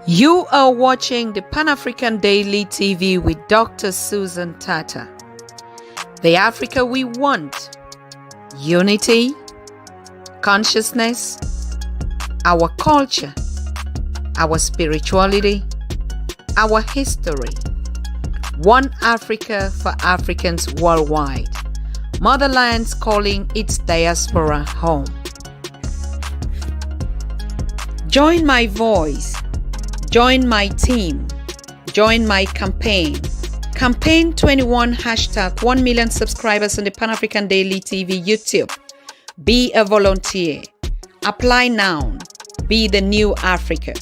You are watching the Pan-African Daily TV with Dr. Susan Tata. The Africa we want: unity, consciousness, our culture, our spirituality, our history. One Africa for Africans worldwide. Motherland's calling its diaspora home. Join my voice. Join my team. Join my campaign. Campaign 21 hashtag 1 million subscribers on the Pan-African Daily TV YouTube. Be a volunteer. Apply now. Be the new Africa.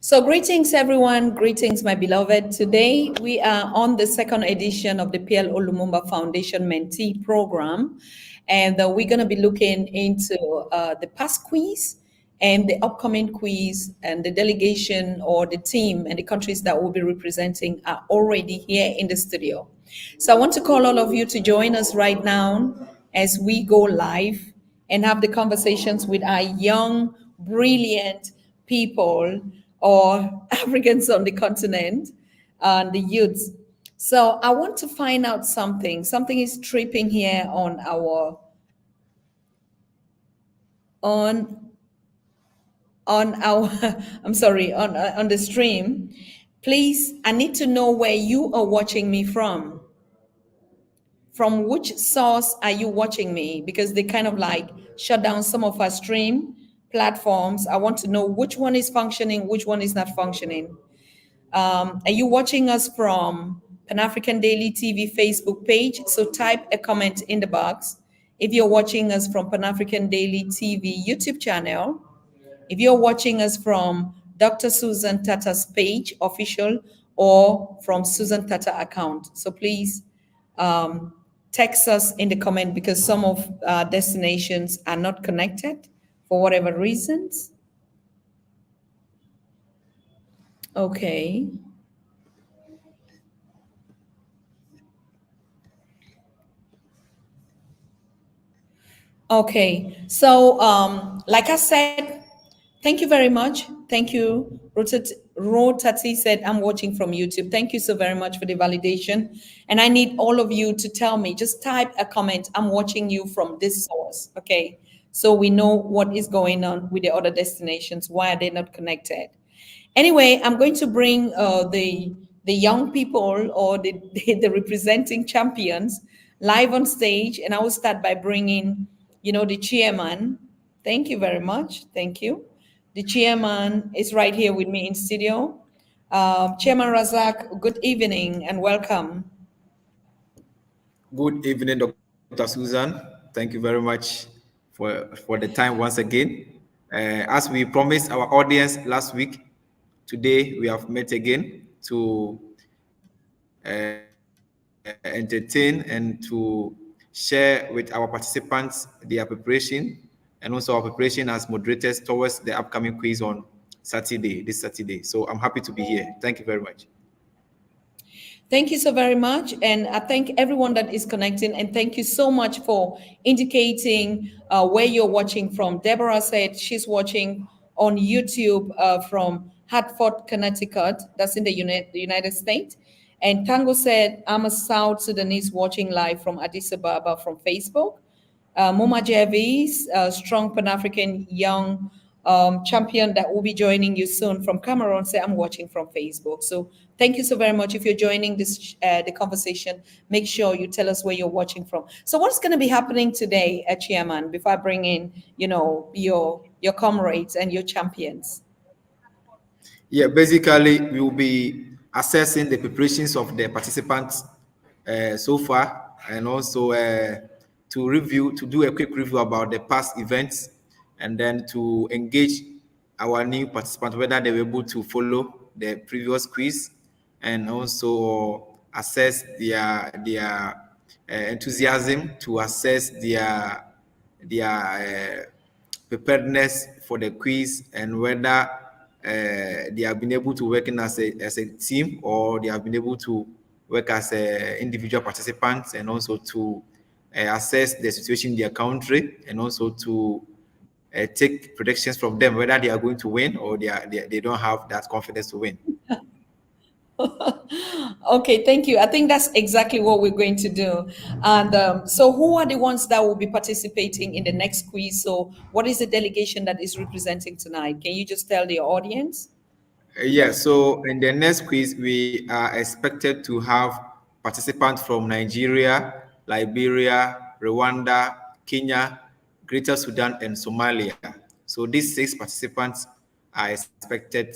So greetings everyone, greetings my beloved. Today we are on the second edition of the PL Olumumba Foundation Mentee program, and we're going to be looking into the past quiz and the upcoming quiz, and the delegation or the team and the countries that we'll be representing are already here in the studio. So I want to call all of you to join us right now as we go live and have the conversations with our young, brilliant people or Africans on the continent, the youths. So I want to find out something. Something is tripping here on our I'm sorry, on the stream. Please, I need to know where you are watching me from. From which source are you watching me? Because they kind of like shut down some of our stream platforms. I want to know which one is functioning, which one is not functioning. Are you watching us from Pan-African Daily TV Facebook page? So type a comment in the box. If you're watching us from Pan-African Daily TV YouTube channel, if you're watching us from Dr. Susan Tata's page, official, or from Susan Tata account. So please text us in the comment, because some of our destinations are not connected for whatever reasons. Okay. Okay, so like I said, thank you very much. Thank you. Rotati said, I'm watching from YouTube. Thank you so very much for the validation. And I need all of you to tell me, just type a comment, I'm watching you from this source, okay? So we know what is going on with the other destinations. Why are they not connected? Anyway, I'm going to bring the young people, or the representing champions, live on stage, and I will start by bringing, the chairman. Thank you very much. Thank you. The chairman is right here with me in studio. Chairman Razak, good evening and welcome. Good evening, Dr. Susan. Thank you very much for the time once again. As we promised our audience last week, today we have met again to entertain and to share with our participants their preparation, and also our preparation as moderators towards the upcoming quiz on this Saturday. So I'm happy to be here. Thank you very much. Thank you so very much. And I thank everyone that is connecting. And thank you so much for indicating where you're watching from. Deborah said she's watching on YouTube from Hartford, Connecticut. That's in the United States. And Tango said, I'm a South Sudanese watching live from Addis Ababa from Facebook. Moma Jervis, strong Pan-African young champion that will be joining you soon from Cameroon, say I'm watching from Facebook. So thank you so very much. If you're joining this the conversation, make sure you tell us where you're watching from. So what's going to be happening today, Chairman, before I bring in, your comrades and your champions? Yeah, basically we will be assessing the preparations of the participants so far, and also to do a quick review about the past events, and then to engage our new participants, whether they were able to follow the previous quiz, and also assess their enthusiasm, to assess their preparedness for the quiz, and whether they have been able to work in as a team, or they have been able to work as individual participants, and also to assess the situation in their country, and also to take predictions from them whether they are going to win or they don't have that confidence to win. Okay, thank you. I think that's exactly what we're going to do. And so, who are the ones that will be participating in the next quiz? So, what is the delegation that is representing tonight? Can you just tell the audience? Yeah, so in the next quiz, we are expected to have participants from Nigeria, Liberia, Rwanda, Kenya, Greater Sudan, and Somalia. So these 6 participants are expected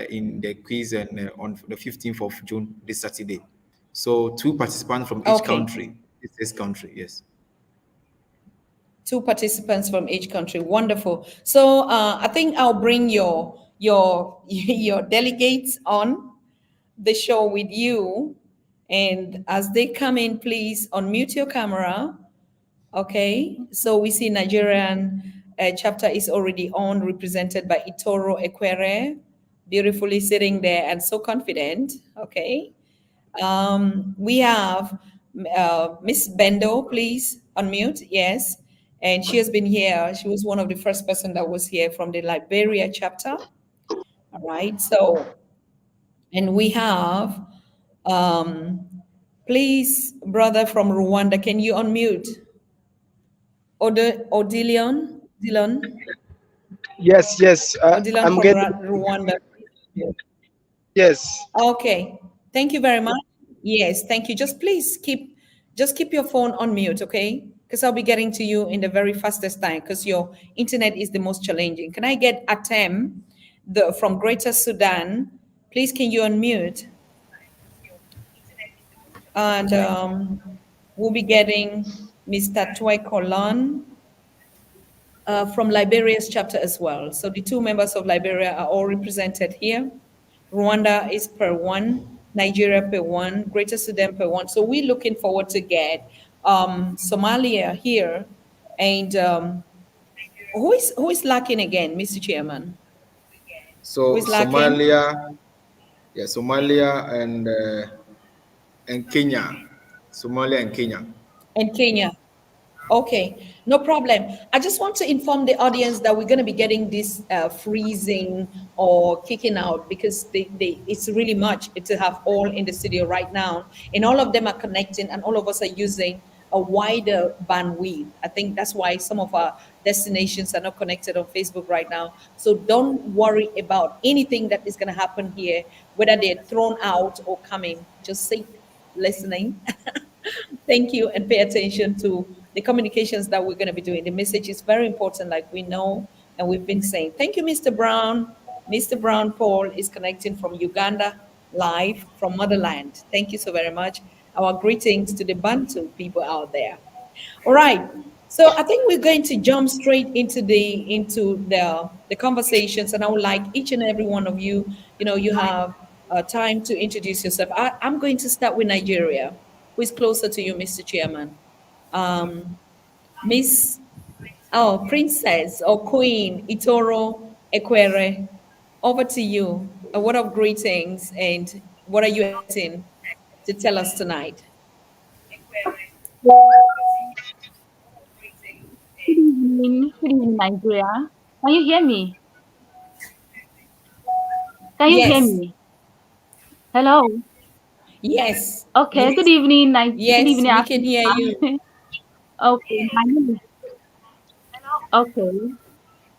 in the quiz and on the 15th of June, this Saturday. So 2 participants from each Okay, country, this country, yes. two participants from each country. Wonderful. So, I think I'll bring your your delegates on the show with you, and as they come in, please unmute your camera. Okay, so we see Nigerian chapter is already on, represented by Itoro Ekwere, beautifully sitting there and so confident. Okay, we have Miss Bendo, please unmute. Yes, and she has been here. She was one of the first person that was here from the Liberia chapter. All right, so and we have, um, please, brother from Rwanda, can you unmute? Odilion, Yes, yes. Odilon I'm from getting. Rwanda. Yes. Okay, thank you very much. Yes, thank you. Just keep your phone on mute, okay? Because I'll be getting to you in the very fastest time. Because your internet is the most challenging. Can I get Atem, the from Greater Sudan? Please, can you unmute? And we'll be getting Mr. Twai Kolan from Liberia's chapter as well. So the two members of Liberia are all represented here. Rwanda is per one, Nigeria per one, Greater Sudan per one. So we're looking forward to get Somalia here. And who is lacking again, Mr. Chairman? Who So is lacking? Somalia, yeah, Somalia and Kenya, Somalia and Kenya. And Kenya. Okay, no problem. I just want to inform the audience that we're going to be getting this freezing or kicking out because it's really much to have all in the studio right now. And all of them are connecting and all of us are using a wider bandwidth. I think that's why some of our destinations are not connected on Facebook right now. So don't worry about anything that is going to happen here, whether they're thrown out or coming. Just sit listening. Thank you and pay attention to the communications that we're going to be doing. The message is very important, like we know and we've been saying. Thank you, Mr. Brown. Mr. Brown Paul is connecting from Uganda, live from Motherland. Thank you so very much. Our greetings to the Bantu people out there. All right. So I think we're going to jump straight into the conversations, and I would like each and every one of you, you have time to introduce yourself. I'm going to start with Nigeria. Who is closer to you, Mr. Chairman? Um, Miss, Princess or Queen Itoro Ekwere. Over to you. A word of greetings, and what are you expecting to tell us tonight? Good evening, Nigeria. Can you hear me? Can you hear Yes, me? Hello. yes, Okay. yes, Good yes, evening, we can hear Africa. you. Okay. Okay.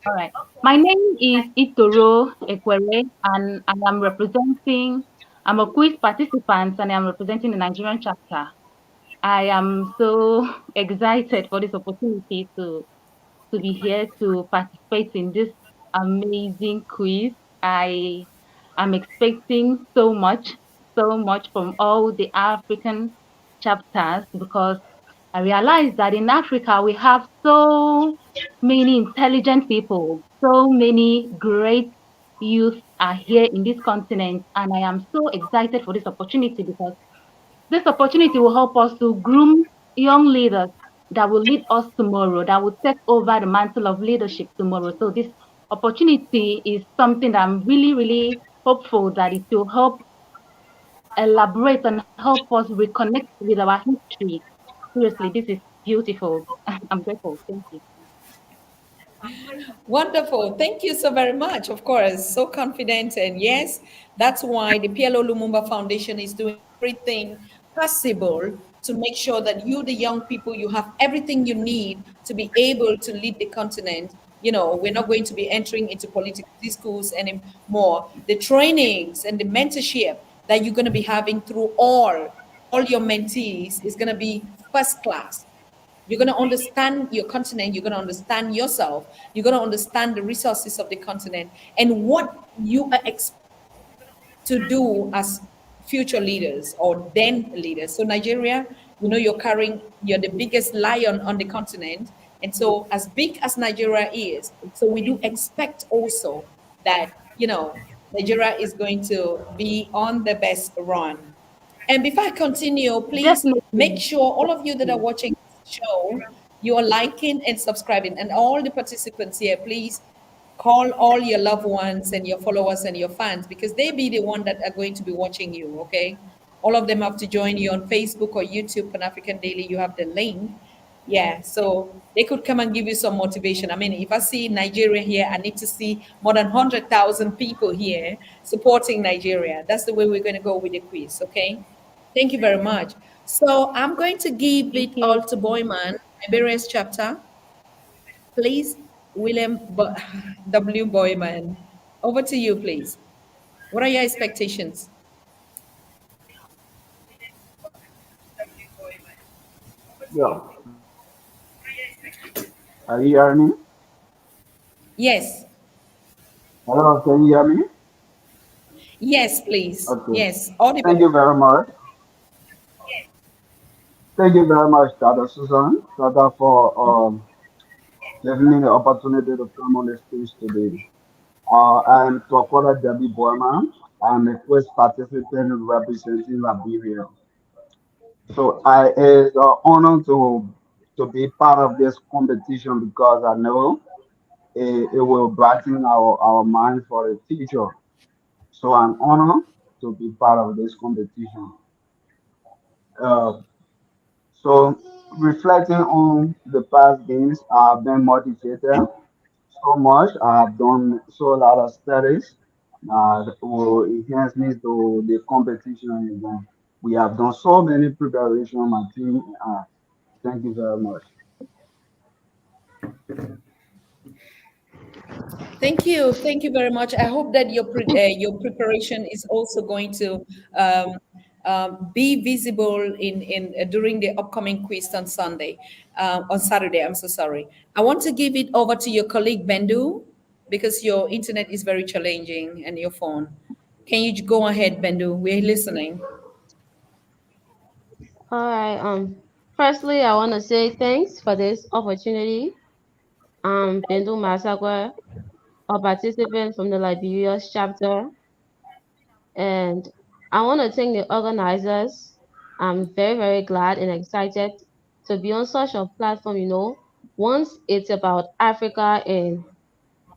All right. My name is Itoro Ekwere, and I am representing. I'm a quiz participant, and I'm representing the Nigerian chapter. I am so excited for this opportunity to be here to participate in this amazing quiz. I am expecting so much from all the African chapters because I realize that in Africa we have so many intelligent people, so many great youth are here in this continent, and I am so excited for this opportunity because this opportunity will help us to groom young leaders that will lead us tomorrow, that will take over the mantle of leadership tomorrow. So this opportunity is something that I'm really, really hopeful that it will help elaborate and help us reconnect with our history seriously, this is beautiful. I'm grateful. Thank you. Wonderful. Thank you so very much. Of course, so confident. And yes, that's why the PLO Lumumba Foundation is doing everything possible to make sure that you, the young people, you have everything you need to be able to lead the continent. You know, we're not going to be entering into political discourse anymore. The trainings and the mentorship that you're going to be having through all your mentees is going to be first class. You're going to understand your continent. You're going to understand yourself. You're going to understand the resources of the continent and what you are expected to do as future leaders or then leaders. So Nigeria, you're the biggest lion on the continent. And so as big as Nigeria is, so we do expect also that, Nigeria is going to be on the best run. And before I continue, please make Definitely. sure all of you that are watching this show, you are liking and subscribing. And all the participants here, please call all your loved ones and your followers and your fans because they be the one that are going to be watching you, okay? All of them have to join you on Facebook or YouTube, Pan African Daily. You have the link. Yeah, so they could come and give you some motivation. I mean, if I see Nigeria here, I need to see more than 100,000 people here supporting Nigeria. That's the way we're going to go with the quiz, okay? Thank you very much. So I'm going to give Thank it all you. to Boyman, Liberia's chapter. Please, W. Boyman. Over to you, please. What are your expectations? Yeah. Are you hearing me? Yes. Hello, can you hear me? Yes, please. Okay. Yes. Audible. Thank you very much. Thank you very much, Dr. Susan, Dr. for giving me the opportunity to come on the stage today. I'm Twakola Debbie Boyman. I'm a first participant representing Liberia. So it's an honor to be part of this competition because I know it will brighten our mind for the future. So I'm honored to be part of this competition. Uh, so reflecting on the past games, I've been motivated so much. I've done so a lot of studies that will enhance me to the competition. And we have done so many preparation, my team. Thank you very much. Thank you. Thank you very much. I hope that your preparation is also going to um, be visible in during the upcoming quiz on Saturday. I'm so sorry. I want to give it over to your colleague Bendu because your internet is very challenging and your phone. Can you go ahead, Bendu? We're listening. All right. Firstly, I want to say thanks for this opportunity. Bindu Masagwa, a participant from the Liberia's chapter, and I want to thank the organizers. I'm very, very glad and excited to be on such a platform. Once it's about Africa and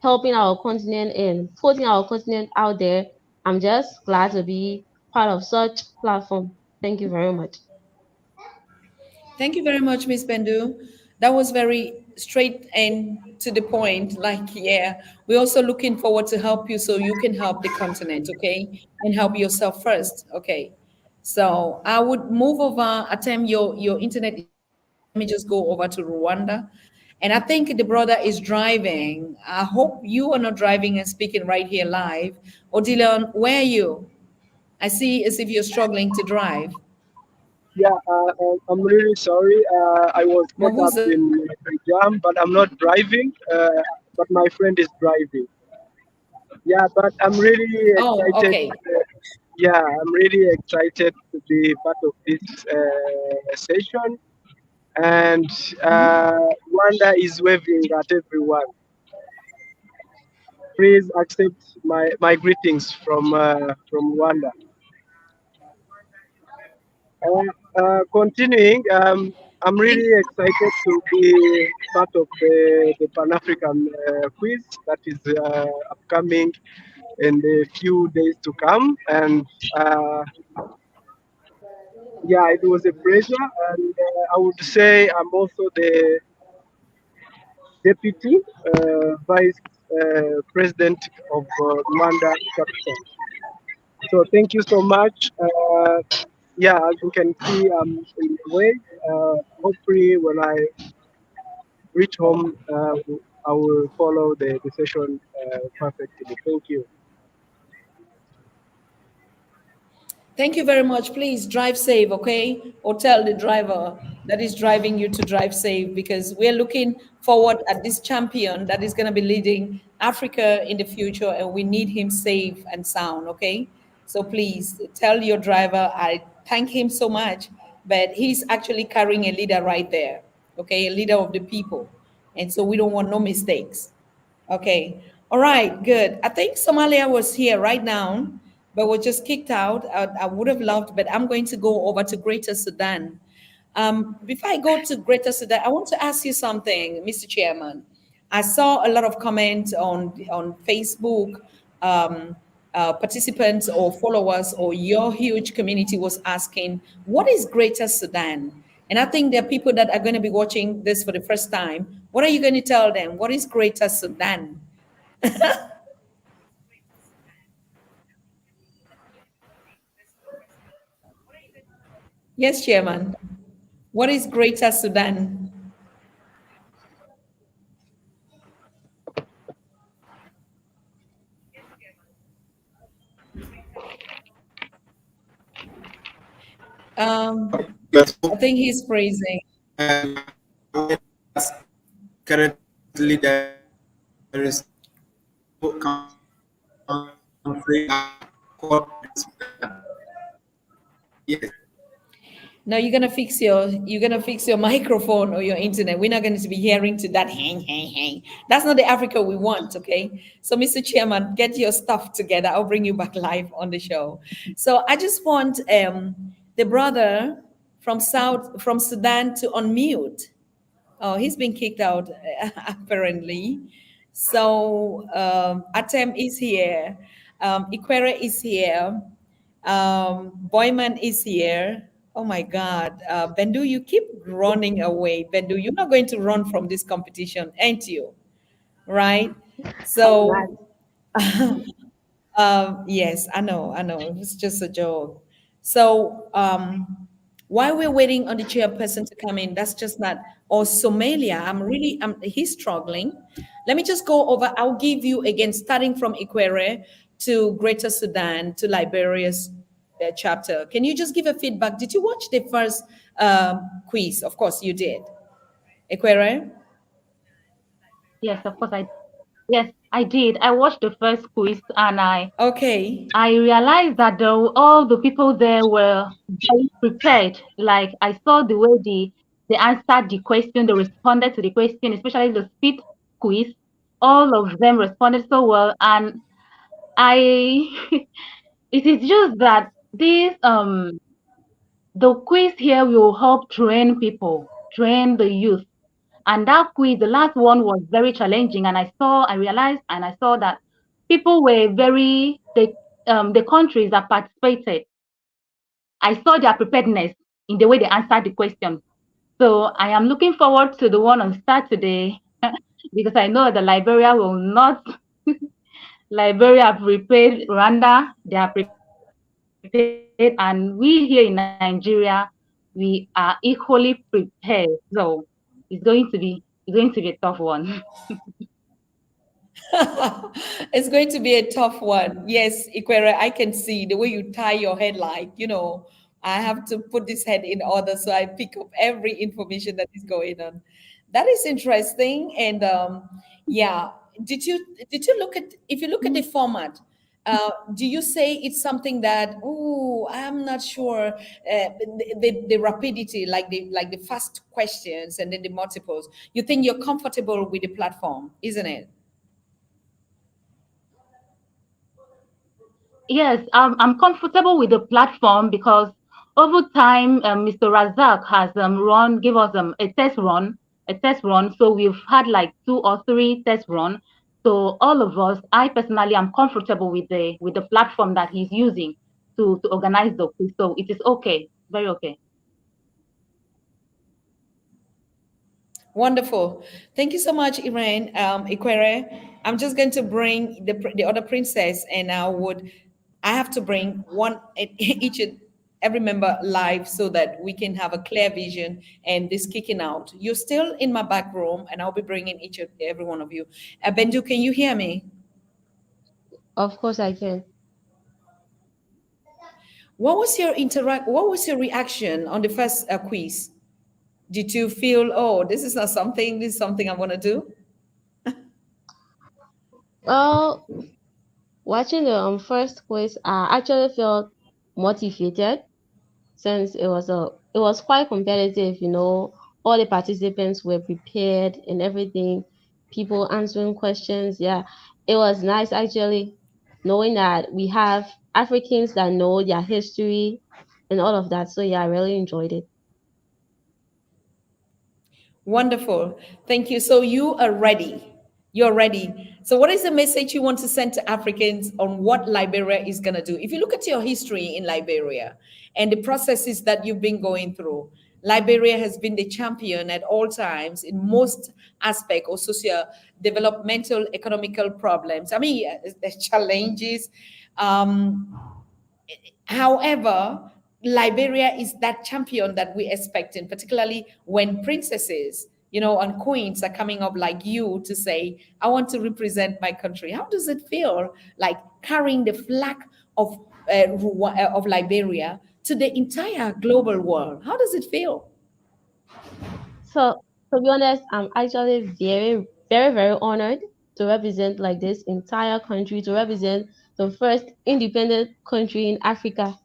helping our continent and putting our continent out there, I'm just glad to be part of such platform. Thank you very much. Thank you very much, Miss Bendu. That was very straight and to the point. Like, yeah, we're also looking forward to help you so you can help the continent, okay? And help yourself first, okay? So I would move over, attempt your internet is challenging. Let me just go over to Rwanda. And I think the brother is driving. I hope you are not driving and speaking right here live. Odilon, where are you? I see as if you're struggling to drive. Yeah, I'm really sorry. I was caught up Mabuza. in a jam, but I'm not driving. But my friend is driving. Yeah, but I'm really Oh, excited. okay. Yeah, I'm really excited to be part of this session. And Rwanda is waving at everyone. Please accept my greetings from Rwanda. Continuing, I'm Thank really excited to be part of the Pan African quiz that is upcoming in the few days to come. And uh, Yeah, it was a pleasure, and I would say I'm also the deputy vice president of Rwanda chapter. So thank you so much. Yeah, as you can see, I'm in the way. Hopefully, when I reach home, I will follow the session perfectly. Thank you. Thank you very much. Please drive safe, okay? Or tell the driver that is driving you to drive safe, because we're looking forward at this champion that is going to be leading Africa in the future, and we need him safe and sound, okay? So please tell your driver I thank him so much, but he's actually carrying a leader right there, okay? A leader of the people. And so we don't want no mistakes. Okay. All right. Good. I think Somalia was here right now, but was just kicked out. I would have loved, but I'm going to go over to Greater Sudan. Before I go to Greater Sudan, I want to ask you something, Mr. Chairman. I saw a lot of comments on Facebook. Participants or followers or your huge community was asking, what is Greater Sudan? And I think there are people that are going to be watching this for the first time. What are you going to tell them? What is Greater Sudan? Yes, Chairman. What is Greater Sudan? Um, Yes. I think he's phrasing. And currently there is no country called Sudan. Yes. No, you're gonna fix your microphone or your internet. We're not going to be hearing to that hang hang hang. That's not the Africa we want, okay? So, Mr. Chairman, get your stuff together. I'll bring you back live on the show. So, I just want the brother from Sudan to unmute. Oh, he's been kicked out apparently. So Atem is here. Iquere is here. Boyman is here. Oh my God. Bendu, you keep running away. Bendu, you're not going to run from this competition, ain't you? Right? I'm not. So yes, I know. It was just a joke. So, while we're waiting on the chairperson to come in, that's just not, or Somalia, he's struggling. Let me just go over, I'll give you again, starting from Equatorial to Greater Sudan to Liberia's chapter. Can you just give a feedback? Did you watch the first quiz? Of course you did. Equatorial? Yes, of course yes, I did. I watched the first quiz and Okay. I realized that all the people there were very prepared. Like I saw the way they answered the question, they responded to the question, especially the speed quiz. All of them responded so well, and I it is just that this the quiz here will help train people, train the youth. And that quiz, the last one was very challenging. And I realized and I saw that people were the countries that participated, I saw their preparedness in the way they answered the question. So I am looking forward to the one on Saturday because I know the Liberia will not. Liberia have prepared, Rwanda they are prepared, and we here in Nigeria we are equally prepared. So it's going to be a tough one. It's going to be a tough one. Yes, Ikwere, I can see the way you tie your head like, I have to put this head in order so I pick up every information that is going on. That is interesting. And yeah, did you look at if you look at the format, do you say it's something that, oh, I'm not sure, the rapidity, like the fast questions and then the multiples, you think you're comfortable with the platform, isn't it? Yes, I'm comfortable with the platform because over time, Mr. Razak has give us a test run. So we've had like 2 or 3 test run. So all of us, I personally am comfortable with the platform that he's using to organize the quiz. So it is okay. very okay. Wonderful. Thank you so much, Irene. Ikwere. I'm just going to bring the other princess, and I have to bring one each and every member live so that we can have a clear vision and this kicking out. You're still in my back room, and I'll be bringing each and every one of you. Bendu, can you hear me? Of course I can. What was your reaction on the first quiz? Did you feel, oh, this is not something, this is something I'm gonna do? Well, watching the first quiz, I actually felt motivated since it was quite competitive, you know, all the participants were prepared and everything, people answering questions. Yeah, it was nice actually knowing that we have Africans that know their history and all of that. So yeah, I really enjoyed it. Wonderful. Thank you. So you are ready. You're ready. So what is the message you want to send to Africans on what Liberia is going to do? If you look at your history in Liberia and the processes that you've been going through, Liberia has been the champion at all times in most aspect or socio developmental economical problems. I mean, the challenges. However, Liberia is that champion that we're expecting, particularly when princesses, and queens are coming up like you to say, I want to represent my country. How does it feel like carrying the flag of of Liberia to the entire global world? How does it feel? So to be honest, I'm actually very, very, very honored to represent like this entire country, to represent the first independent country in Africa.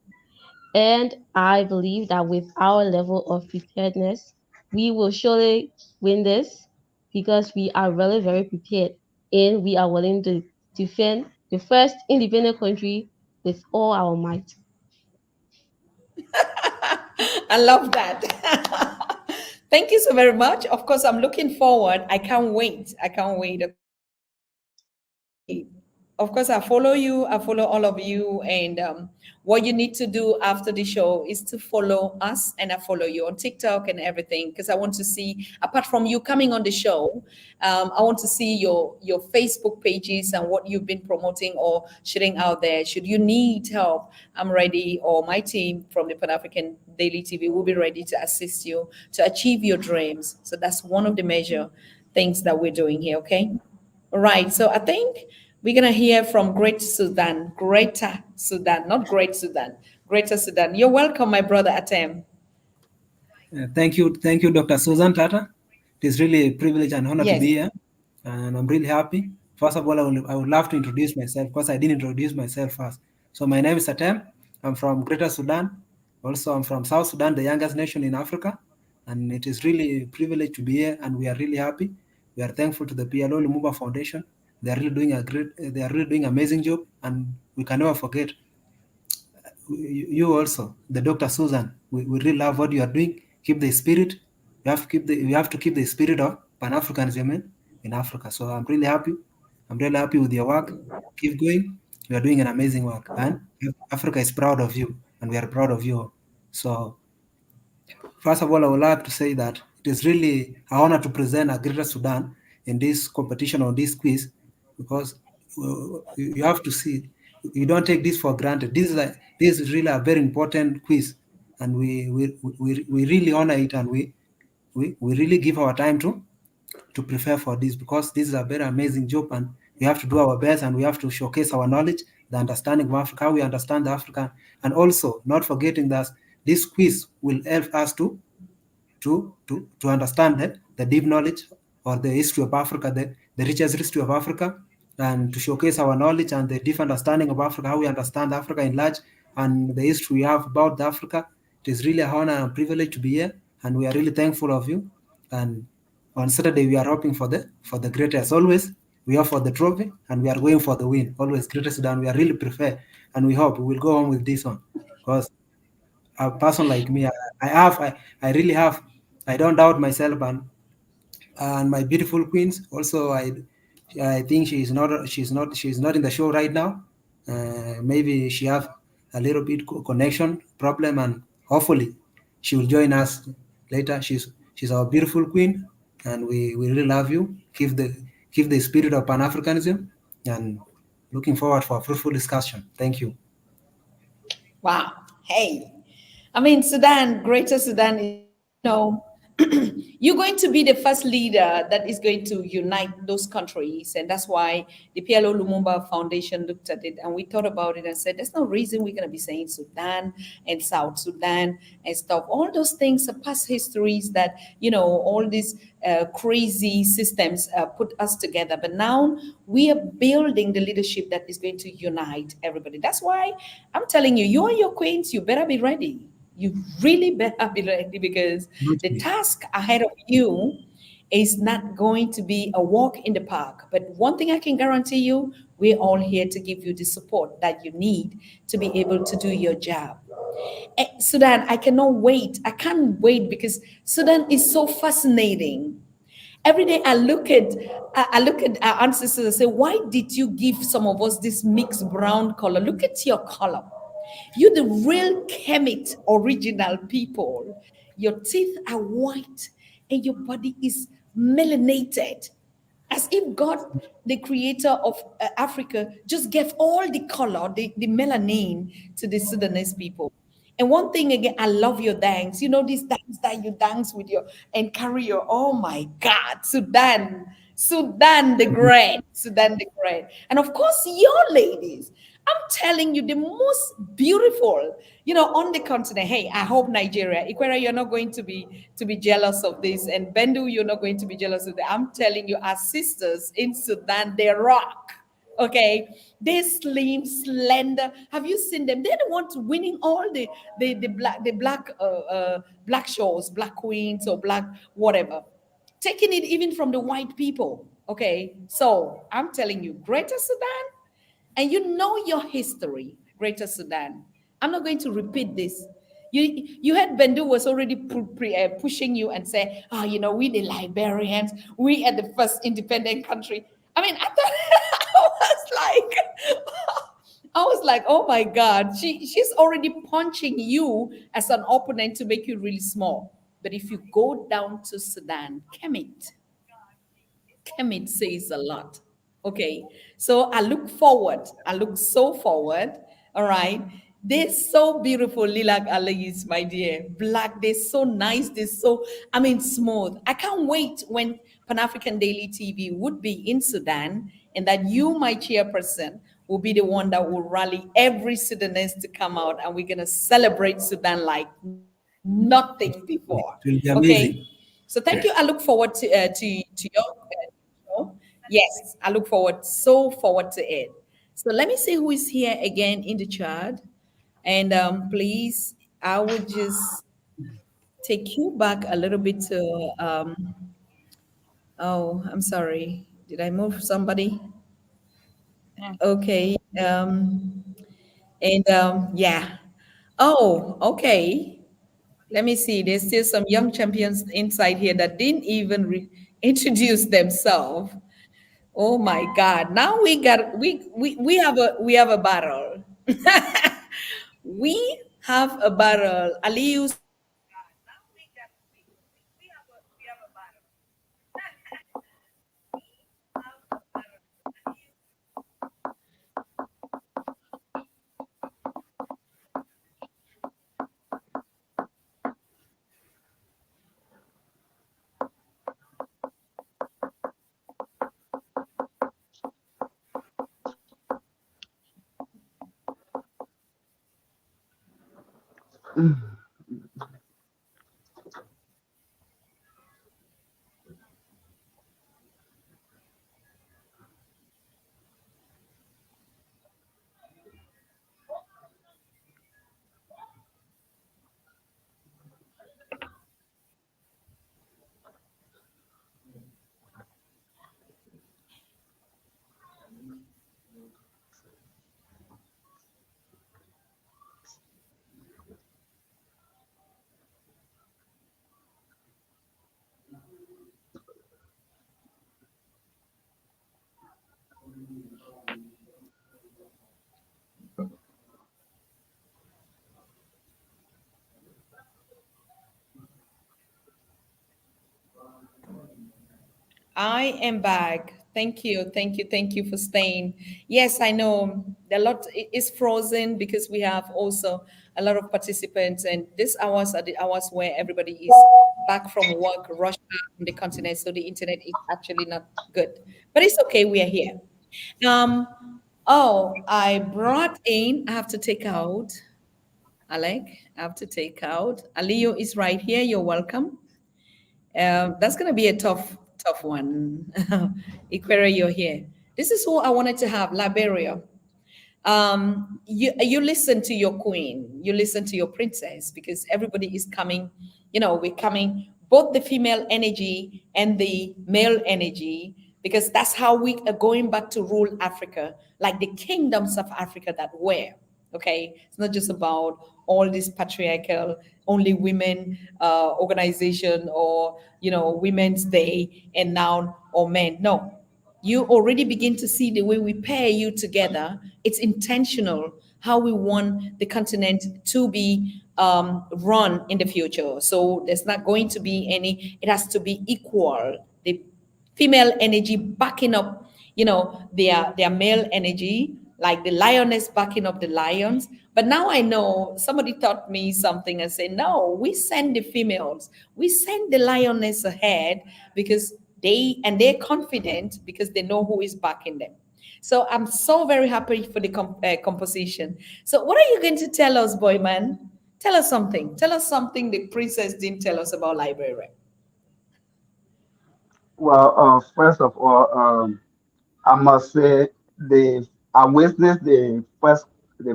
And I believe that with our level of preparedness, we will surely win this because we are really very prepared and we are willing to defend the first independent country with all our might. I love that. Thank you so very much. Of course, I'm looking forward. I can't wait. I can't wait. Of course, I follow you. I follow all of you. And what you need to do after the show is to follow us, and I follow you on TikTok and everything because I want to see. Apart from you coming on the show, I want to see your Facebook pages and what you've been promoting or sharing out there. Should you need help, I'm ready, or my team from the Pan African Daily TV will be ready to assist you to achieve your dreams. So that's one of the major things that we're doing here. Okay. Right. So I think we're going to hear from Great Sudan, Greater Sudan, not Great Sudan, Greater Sudan. You're welcome, my brother Atem. Thank you, Dr. Susan Tata. It is really a privilege and honor to Yes. be here, and I'm really happy. First of all, I would love to introduce myself because I didn't introduce myself first. So my name is Atem. I'm from Greater Sudan. Also, I'm from South Sudan, the youngest nation in Africa, and it is really a privilege to be here, and we are really happy. We are thankful to the PLO Lumumba Foundation. They are really doing amazing job, and we can never forget you also, the Dr. Susan. We really love what you are doing. Keep the spirit. We have to keep the spirit of Pan-Africanism in Africa. So I'm really happy. I'm really happy with your work. Keep going. You are doing an amazing work, and Africa is proud of you, and we are proud of you. So first of all, I would like to say that it is really an honor to present a Greater Sudan in this competition or this quiz, because you have to see, you don't take this for granted. This is really a very important quiz, and we really honor it, and we really give our time to prepare for this, because this is a very amazing job, and we have to do our best, and we have to showcase our knowledge, the understanding of Africa, how we understand Africa, and also not forgetting that this quiz will help us to understand the deep knowledge or the history of Africa, the richest history of Africa, and to showcase our knowledge and the deep understanding of Africa, how we understand Africa in large, and the history we have about Africa. It is really an honor and privilege to be here, and we are really thankful of you. And on Saturday, we are hoping for the greatest. Always, we are for the trophy, and we are going for the win. Always Greater Sudan. We are really prepared, and we hope we will go on with this one, because a person like me, I really have, I don't doubt myself, and my beautiful queens. Also, I think she's not in the show right now. Maybe she have a little bit connection problem, and hopefully she will join us later. She's our beautiful queen, and we really love you. Keep the spirit of Pan Africanism, and looking forward for a fruitful discussion. Thank you. Wow. Hey, I mean, Sudan, Greater Sudan, you're going to be the first leader that is going to unite those countries. And that's why the PLO Lumumba Foundation looked at it and we thought about it and said, there's no reason we're going to be saying Sudan and South Sudan and stuff. All those things are past histories that, all these crazy systems put us together. But now we are building the leadership that is going to unite everybody. That's why I'm telling you, you and your queens, you better be ready. You really better be ready because the Absolutely. task ahead of you is not going to be a walk in the park. But one thing I can guarantee you, we're all here to give you the support that you need to be able to do your job. Sudan, I cannot wait. I can't wait because Sudan is so fascinating. Every day I look at our ancestors and say, why did you give some of us this mixed brown color? Look at your color. You're the real Kemet original people. Your teeth are white and your body is melanated. As if God, the creator of Africa, just gave all the color, the melanin to the Sudanese people. And one thing again, I love your dance. You know, this dance that you dance with your and carry your, oh my God, Sudan the Great, Sudan the Great. And of course, your ladies. I'm telling you, the most beautiful, on the continent. Hey, I hope Nigeria, Ikwera, you're not going to be jealous of this, and Bendu, you're not going to be jealous of that. I'm telling you, our sisters in Sudan, they rock. Okay, they slim, slender. Have you seen them? They're the ones winning all the black shows, black queens or black whatever, taking it even from the white people. Okay, so I'm telling you, Greater Sudan, and you know your history, Greater Sudan. I'm not going to repeat this. You had Bendu was already pushing you and say, oh, we the Liberians, we are the first independent country. I mean, I thought I was like, oh my God, she's already punching you as an opponent to make you really small. But if you go down to Sudan, Kemet says a lot. Okay. So I look forward. I look so forward. All right. They're so beautiful, lilac alleys, my dear. Black, they're so nice. They're so, smooth. I can't wait when Pan African Daily TV would be in Sudan and that you, my chairperson, will be the one that will rally every Sudanese to come out and we're going to celebrate Sudan like nothing before. It will be Okay. amazing. So thank you. I look forward to your show. Yes, I look forward to it. So let me see who is here again in the chat, and please, I would just take you back a little bit to. Oh, I'm sorry. Did I move somebody? Yeah. Okay. And yeah. Oh, okay. Let me see. There's still some young champions inside here that didn't even introduce themselves. Oh my God! Now we have a battle. We have a battle. Aliyu I am back. Thank you, thank you, thank you for staying. Yes, I know a lot is frozen because we have also a lot of participants, and these hours are the hours where everybody is back from work, rushed back from the continent, so the internet is actually not good. But it's okay, we are here. Um, oh, I brought in, I have to take out, Alec, I have to take out. Aliyo is right here, you're welcome. That's going to be a tough one. Iquera, you're here. This is who I wanted to have, Liberia. You listen to your queen, you listen to your princess, because everybody is coming, we're coming, both the female energy and the male energy, because that's how we are going back to rule Africa, like the kingdoms of Africa that were. Okay, it's not just about all this patriarchal, only women organization, or Women's Day and now, or men. No, you already begin to see the way we pair you together. It's intentional how we want the continent to be run in the future. So there's not going to be any, it has to be equal. The female energy backing up, their male energy, like the lioness backing up the lions. But now I know somebody taught me something and said, no, we send the females, we send the lioness ahead, because they're confident because they know who is backing them. So I'm so very happy for the composition. So what are you going to tell us, boy man? Tell us something. Tell us something the princess didn't tell us about Liberia. Well, first of all, I must say I witnessed the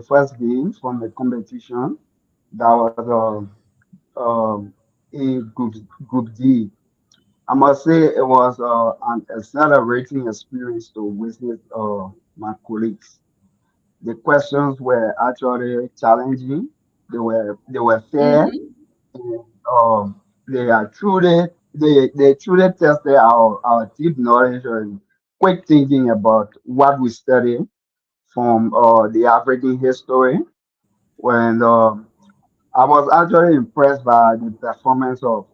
first game from the competition. That was in Group D. I must say it was an exhilarating experience to witness my colleagues. The questions were actually challenging. They were fair. Mm-hmm. And, they truly tested our deep knowledge and quick thinking about what we study from the African history. When I was actually impressed by the performance of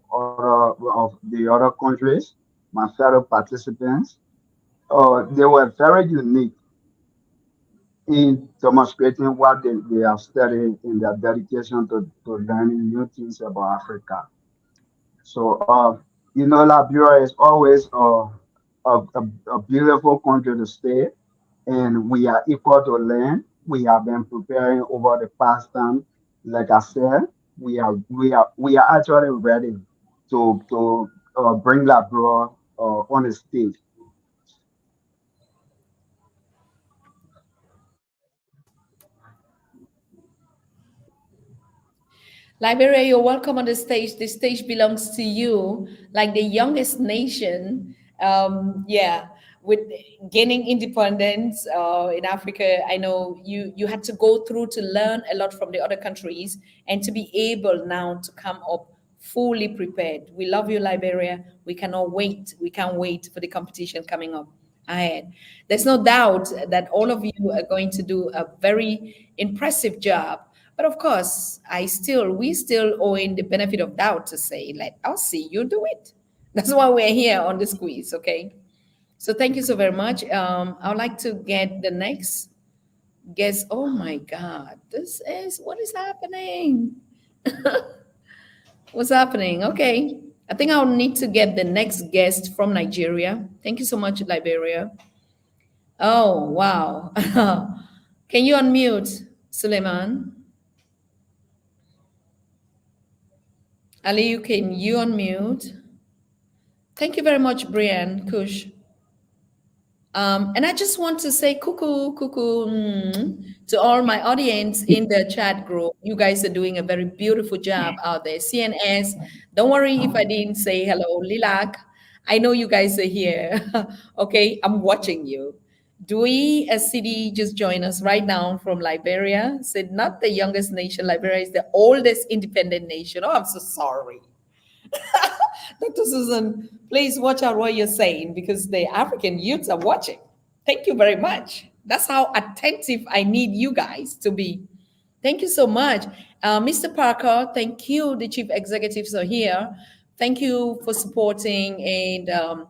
the other countries, my fellow participants. They were very unique in demonstrating what they have studied in their dedication to learning new things about Africa. So, Liberia is always a beautiful country to stay, and we are equal to learn. We have been preparing over the past time. Like I said, we are actually ready to bring Liberia on the stage. Liberia, you're welcome on the stage. The stage belongs to you, like the youngest nation. Yeah, with gaining independence in Africa, I know you had to go through to learn a lot from the other countries and to be able now to come up fully prepared. We love you, Liberia. We cannot wait. We can't wait for the competition coming up ahead. There's no doubt that all of you are going to do a very impressive job. But of course, we still owe in the benefit of doubt to say, like, I'll see you do it. That's why we're here on the squeeze, okay? So thank you so very much. I would like to get the next guest. Oh my God, what is happening? What's happening? Okay. I think I'll need to get the next guest from Nigeria. Thank you so much, Liberia. Oh, wow. Can you unmute, Suleiman? Ali, can you unmute? Thank you very much, Brian Kush. And I just want to say cuckoo, cuckoo, to all my audience in the chat group. You guys are doing a very beautiful job out there. CNS, don't worry if I didn't say hello. Lilac, I know you guys are here. Okay, I'm watching you. Dewey, a city, just joined us right now from Liberia. Said not the youngest nation. Liberia is the oldest independent nation. Oh, I'm so sorry. Dr. Susan, please watch out what you're saying because the African youths are watching. Thank you very much. That's how attentive I need you guys to be. Thank you so much. Mr. Parker, thank you. The chief executives are here. Thank you for supporting. And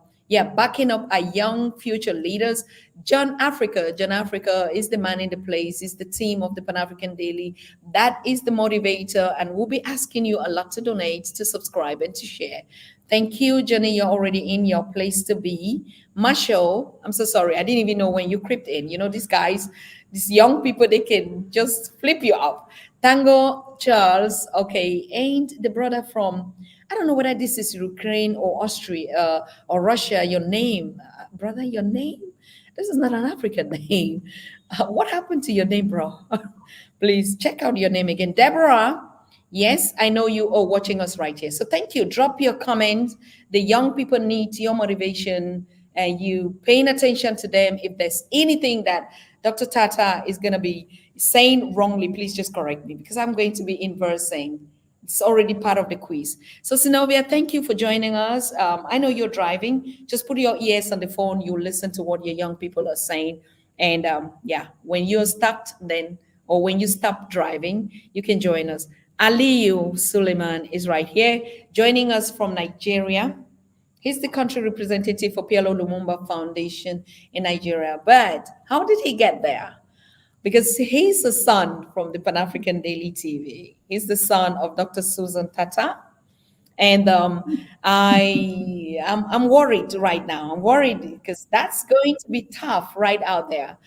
backing up our young future leaders. John Africa is the man in the place, is the team of the Pan-African Daily. That is the motivator, and we'll be asking you a lot to donate, to subscribe, and to share. Thank you, Jenny. You're already in your place to be. Marshall, I'm so sorry. I didn't even know when you crept in. You know, these guys, these young people, they can just flip you up. Tango Charles, okay, ain't the brother from, I don't know whether this is Ukraine or Austria or Russia, your name. Brother, your name? This is not an African name. What happened to your name, bro? Please check out your name again. Deborah, yes, I know you are watching us right here. So thank you. Drop your comments. The young people need your motivation and you paying attention to them. If there's anything that Dr. Tata is going to be saying wrongly, please just correct me because I'm going to be inversing. It's already part of the quiz. So Sinovia, thank you for joining us. I know you're driving. Just put your ears on the phone. You listen to what your young people are saying. And when you're stuck, then, or when you stop driving, you can join us. Aliyu Suleiman is right here, joining us from Nigeria. He's the country representative for PLO Lumumba Foundation in Nigeria. But how did he get there? Because he's a son from the Pan-African Daily TV. He's the son of Dr. Susan Tata. And I'm worried right now. I'm worried because that's going to be tough right out there.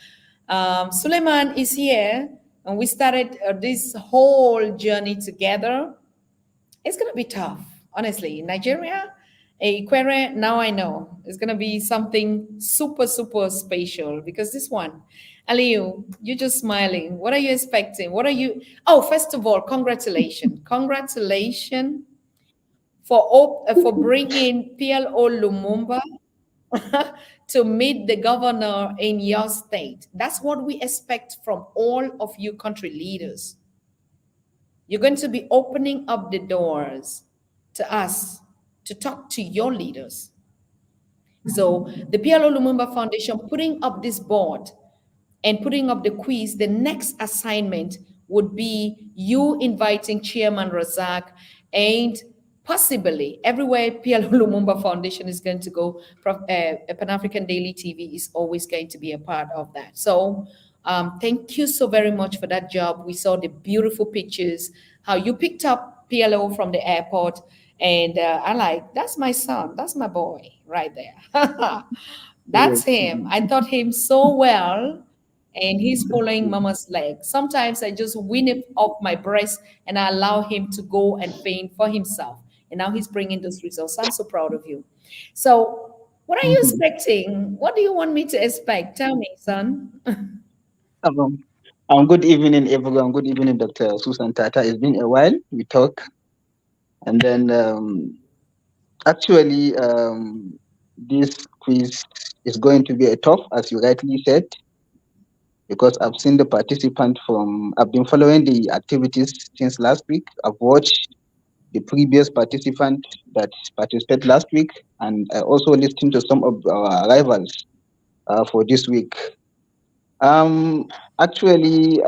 Suleiman is here, and we started this whole journey together. It's going to be tough, honestly. Nigeria, Ikwere, now I know. It's going to be something super, super special because this one, Aliyu, you're just smiling. What are you expecting? What are you? Oh, first of all, congratulations. Congratulations for bringing PLO Lumumba to meet the governor in your state. That's what we expect from all of you country leaders. You're going to be opening up the doors to us to talk to your leaders. So the PLO Lumumba Foundation putting up this board and putting up the quiz, the next assignment would be you inviting Chairman Razak and possibly everywhere PLO Lumumba Foundation is going to go, Pan-African Daily TV is always going to be a part of that. So thank you so very much for that job. We saw the beautiful pictures, how you picked up PLO from the airport. And that's my son, that's my boy right there. That's him. I taught him so well. And he's following mama's leg. Sometimes I just win it off my breast and I allow him to go and feign for himself. And now he's bringing those results. I'm so proud of you. So what are you expecting? What do you want me to expect? Tell me, son. Good evening, everyone. Good evening, Dr. Susan Tata. It's been a while. We talk. And then actually, this quiz is going to be a tough, as you rightly said, because I've seen the participant I've been following the activities since last week. I've watched the previous participant that participated last week, and I also listened to some of our rivals for this week. Actually,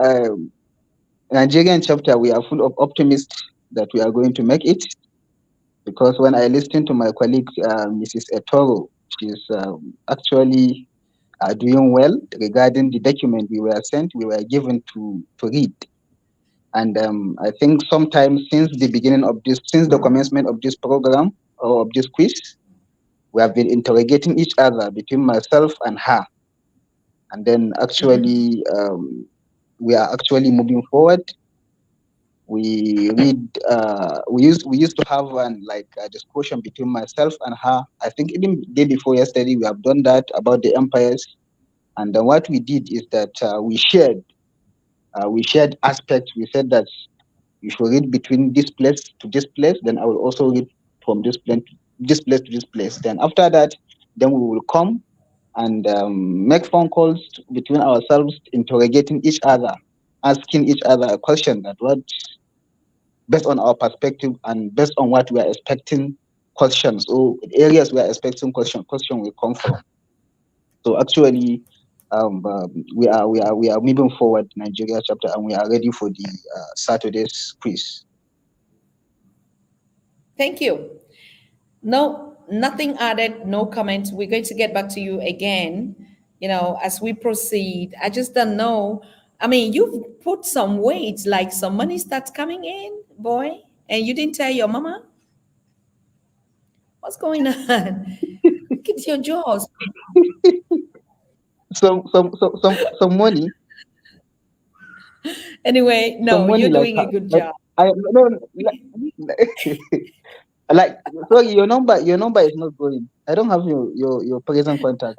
Nigerian chapter, we are full of optimism that we are going to make it, because when I listened to my colleague, Mrs. Etoro, she's actually doing well regarding the document we were sent, we were given to read. And I think sometime since the commencement of this program or of this quiz, we have been interrogating each other between myself and her. And then actually, we are actually moving forward. We used to have a discussion between myself and her. I think even the day before yesterday, we have done that about the empires. And then what we did is that we shared aspects. We said that you should read between this place to this place. Then I will also read from this place to this place. Then after that, then we will come and make phone calls between ourselves, interrogating each other, asking each other a question that what, based on our perspective and based on what we are expecting questions or areas we are expecting question will come from. So actually, we are moving forward, Nigeria chapter, and we are ready for the Saturday's quiz. Thank you. Now, Nothing added, no comments. We're going to get back to you again, as we proceed. I just don't know. I mean, you've put some weight, like some money starts coming in, boy, and you didn't tell your mama? What's going on? Look at your jaws. Some money, Anyway, some no, money you're like doing a good like job. I no, no, like so your number is not going. I don't have your present contact,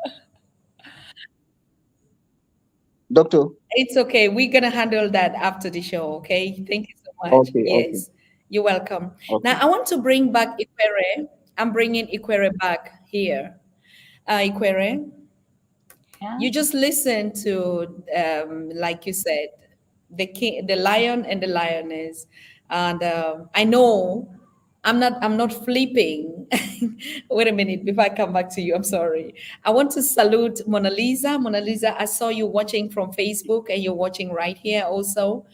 doctor. It's okay. We're gonna handle that after the show. Okay. Thank you so much. Okay, okay, Yes, you're welcome. Now okay. I want to bring back Ikwere. I'm bringing Ikwere back here. Ikwere, Yeah. you just listen to, like you said, the king, the lion, and the lioness, and I know I'm not flipping. Wait a minute before I come back to you. I'm sorry. I want to salute Mona Lisa. Mona Lisa, I saw you watching from Facebook, and you're watching right here also.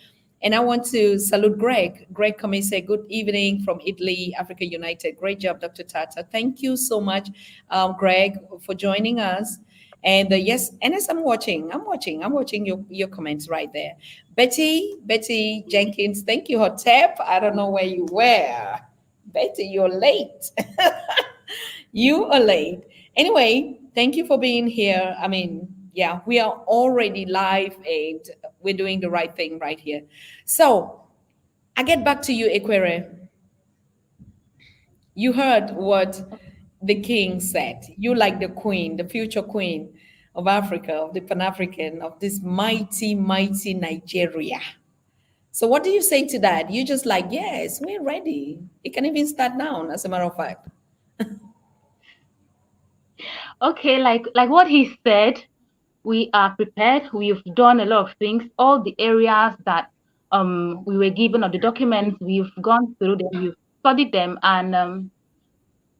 And I want to salute Greg. Greg Kamise, good evening from Italy, Africa United. Great job, Dr. Tata. Thank you so much, Greg, for joining us. And yes, and as I'm watching your comments right there. Betty Jenkins, thank you, Hotep. I don't know where you were. Betty, you're late. You are late. Anyway, thank you for being here. I mean, yeah, we are already live and we're doing the right thing right here. So I get back to you, Equere. You heard what the king said. You like the queen, the future queen of Africa, of the Pan-African, of this mighty, mighty Nigeria. So what do you say to that? You just like, yes, we're ready. It can even start now, as a matter of fact. Okay, like what he said, we are prepared. We've done a lot of things. All the areas that we were given, or the documents, we've gone through them, we've studied them, and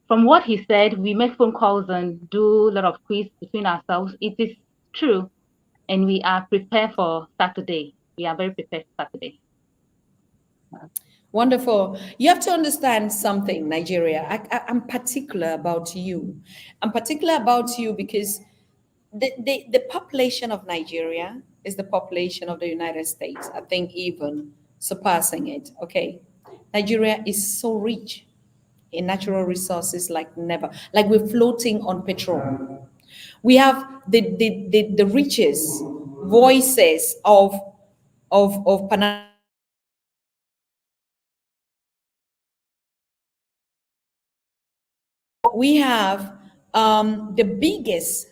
from what he said, we make phone calls and do a lot of quiz between ourselves. It is true, and we are prepared for Saturday. We are very prepared for Saturday. Wonderful. You have to understand something, Nigeria. I'm particular about you. I'm particular about you because the population of Nigeria is the population of the United States. I think even surpassing it. Okay. Nigeria is so rich in natural resources like never. Like we're floating on petrol. We have the richest voices of Pan. We have the biggest,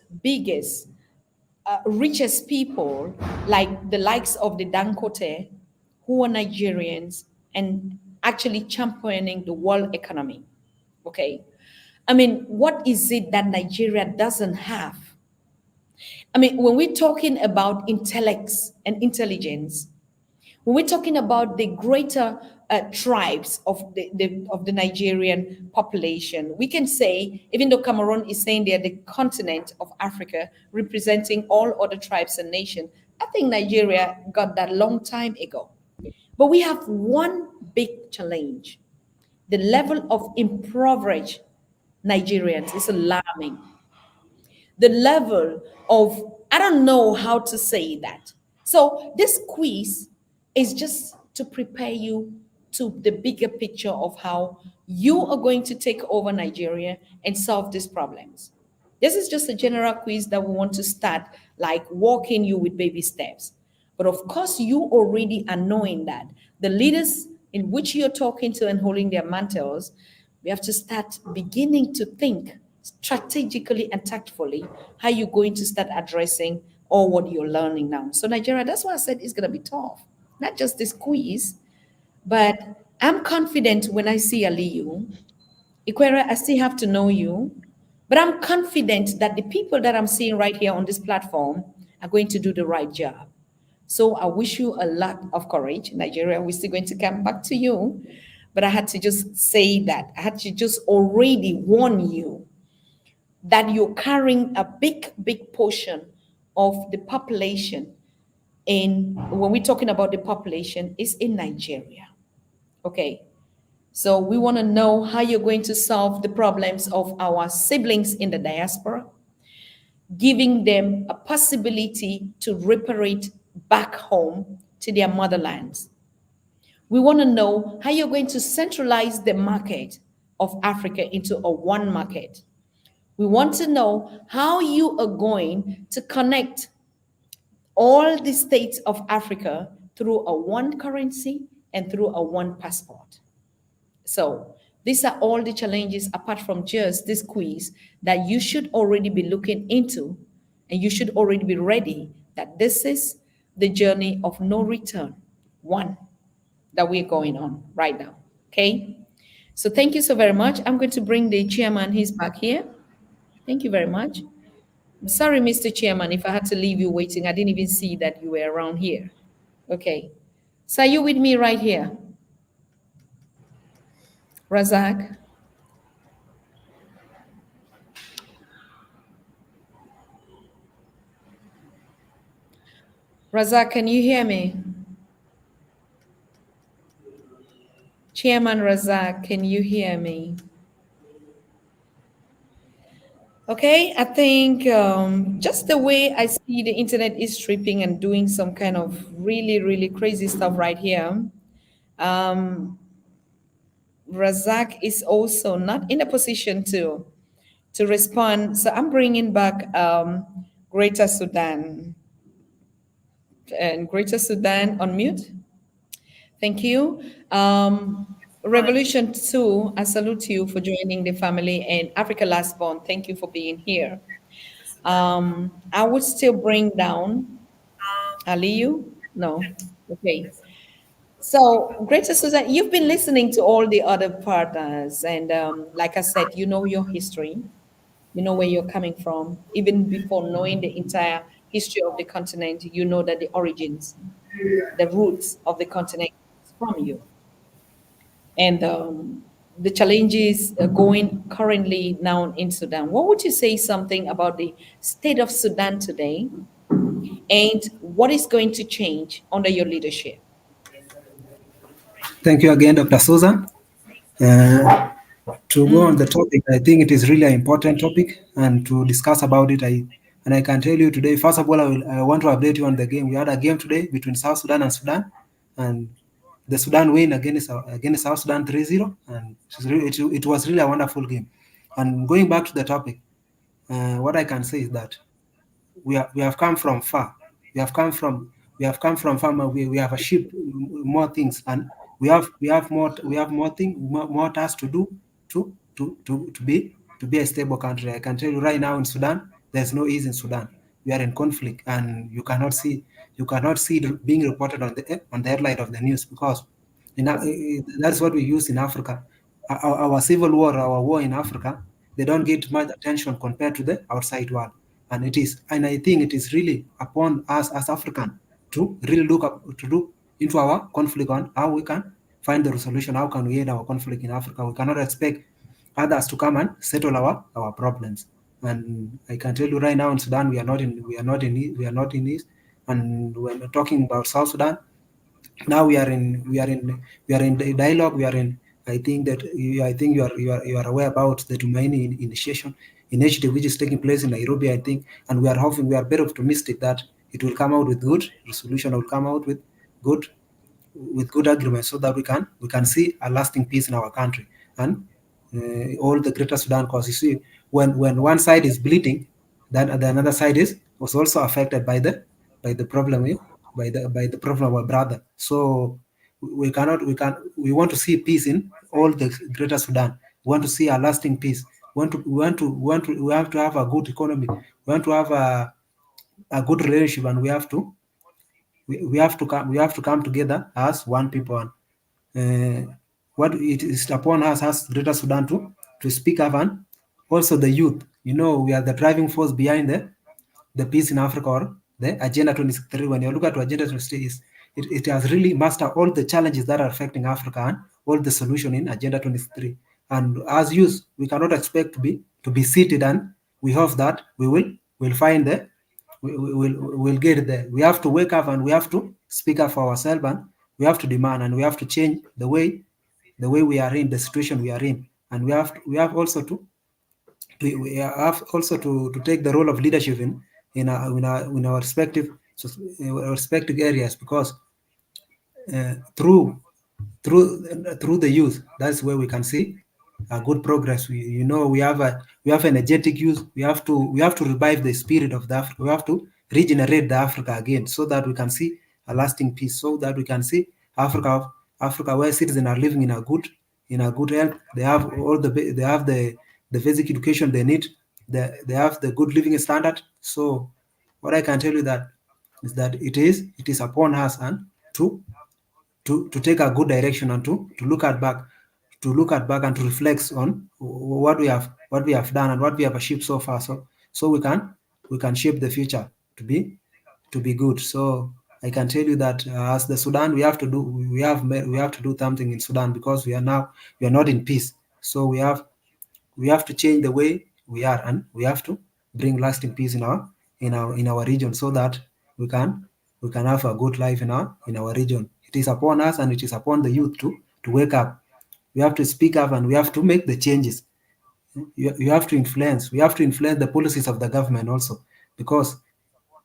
richest people like the likes of the Dangote, who are Nigerians and actually championing the world economy. Okay. I mean, what is it that Nigeria doesn't have? I mean, when we're talking about intellects and intelligence, when we're talking about the greater tribes of the Nigerian population, we can say, even though Cameroon is saying they're the continent of Africa, representing all other tribes and nations, I think Nigeria got that long time ago. But we have one big challenge. The level of impoverished Nigerians is alarming. The level of, I don't know how to say that. So this quiz is just to prepare you to the bigger picture of how you are going to take over Nigeria and solve these problems. This is just a general quiz that we want to start, like walking you with baby steps. But of course, you already are knowing that the leaders in which you're talking to and holding their mantles, we have to start beginning to think strategically and tactfully how you're going to start addressing all what you're learning now. So Nigeria, that's why I said it's going to be tough. Not just this quiz, but I'm confident when I see Aliyu. Ikwere, I still have to know you, but I'm confident that the people that I'm seeing right here on this platform are going to do the right job. So I wish you a lot of courage. Nigeria, we're still going to come back to you, but I had to just say that. I had to just already warn you that you're carrying a big portion of the population. In when we're talking about the population, is in Nigeria. Okay. So we want to know how you're going to solve the problems of our siblings in the diaspora, giving them a possibility to reparate back home to their motherlands. We want to know how you're going to centralize the market of Africa into a one market. We want to know how you are going to connect all the states of Africa through a one currency and through a one passport. So these are all the challenges apart from just this quiz that you should already be looking into, and you should already be ready that this is the journey of no return, one that we're going on right now. Okay. So thank you so very much. I'm going to bring the chairman. He's back here. Thank you very much. I'm sorry, Mr. Chairman, if I had to leave you waiting. I didn't even see that you were around here. Okay. So are you with me right here? Razak? Razak, can you hear me? Chairman Razak, can you hear me? Okay, I think just the way I see the internet is tripping and doing some kind of really, really crazy stuff right here. Razak is also not in a position to respond. So I'm bringing back Greater Sudan. And Greater Sudan on mute. Thank you. Revolution 2, I salute you for joining the family, and Africa Last Born, thank you for being here. I would still bring down Aliyu. No. Okay. So, Greater Susan, you've been listening to all the other partners, and like I said, you know your history, you know where you're coming from. Even before knowing the entire history of the continent, you know that the origins, the roots of the continent is from you. And the challenges going currently now in Sudan. What would you say something about the state of Sudan today, and what is going to change under your leadership? Thank you again, Dr. Susan. To go on the topic, I think it is really an important topic, and to discuss about it, I can tell you today, first of all, I want to update you on the game. We had a game today between South Sudan and Sudan, and the Sudan win against South Sudan 3-0, and it was really a wonderful game. And going back to the topic, what I can say is that we have come from far. We have come from far. We have achieved more things, and we have more tasks to do to be a stable country. I can tell you right now in Sudan, there's no ease in Sudan. We are in conflict, and you cannot see it being reported on the headline of the news, because that's what we use in Africa. Our civil war, our war in Africa, they don't get much attention compared to the outside world. And I think it is really upon us as African to really look into our conflict on how we can find the resolution. How can we end our conflict in Africa? We cannot expect others to come and settle our problems. And I can tell you right now in Sudan, we are not in ease. And when we're talking about South Sudan, now we are in the dialogue. I think you are aware about the Tumaini initiative which is taking place in Nairobi, I think, and we are very optimistic that it will come out with good resolution, will come out with good agreement, so that we can see a lasting peace in our country and all the Greater Sudan. Because you see, when one side is bleeding, then the another side was also affected by the problem by the problem of our brother. So we want to see peace in all the Greater Sudan. We want to see a lasting peace. We have to have a good economy. We want to have a good relationship, and we have to come together as one people. What it is upon us as Greater Sudan to speak up, and also the youth. We are the driving force behind the peace in Africa, or the Agenda 23. When you look at Agenda 23, it has really mastered all the challenges that are affecting Africa and all the solution in Agenda 23. And as youth, we cannot expect to be seated, and we hope that we'll find we'll get there. We have to wake up, and we have to speak up for ourselves, and we have to demand, and we have to change the way the way we are in, the situation we are in, and we have also we have also to take the role of leadership in our respective areas, because through through the youth, that's where we can see good progress. We have energetic youth. We have to revive the spirit of the Africa. We have to regenerate the Africa again, so that we can see a lasting peace, so that we can see Africa where citizens are living in a good health. They have they have the basic education they need. They have the good living standard. So what I can tell you that is that it is upon us and to take a good direction, and to look at back and to reflect on what we have done and what we have achieved so far, so we can shape the future to be good. So I can tell you that as the Sudan, we have to do something in Sudan, because we are not in peace. So we have to change the way we are, and we have to bring lasting peace in our region, so that we can have a good life in our region. It is upon us, and it is upon the youth to wake up. We have to speak up, and we have to make the changes. You have to influence. We have to influence the policies of the government also, because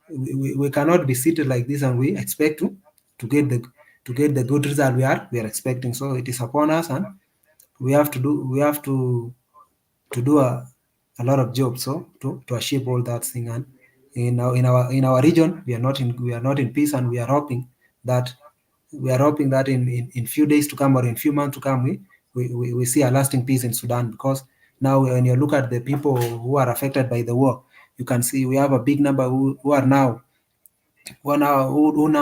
we cannot be seated like this and we expect to get the good result we are expecting. So it is upon us, and we have to do a lot of jobs, so to achieve all that thing. And in our region, we are not in peace, and we are hoping that in few days to come, or in few months to come, we see a lasting peace in Sudan. Because now when you look at the people who are affected by the war, you can see we have a big number who now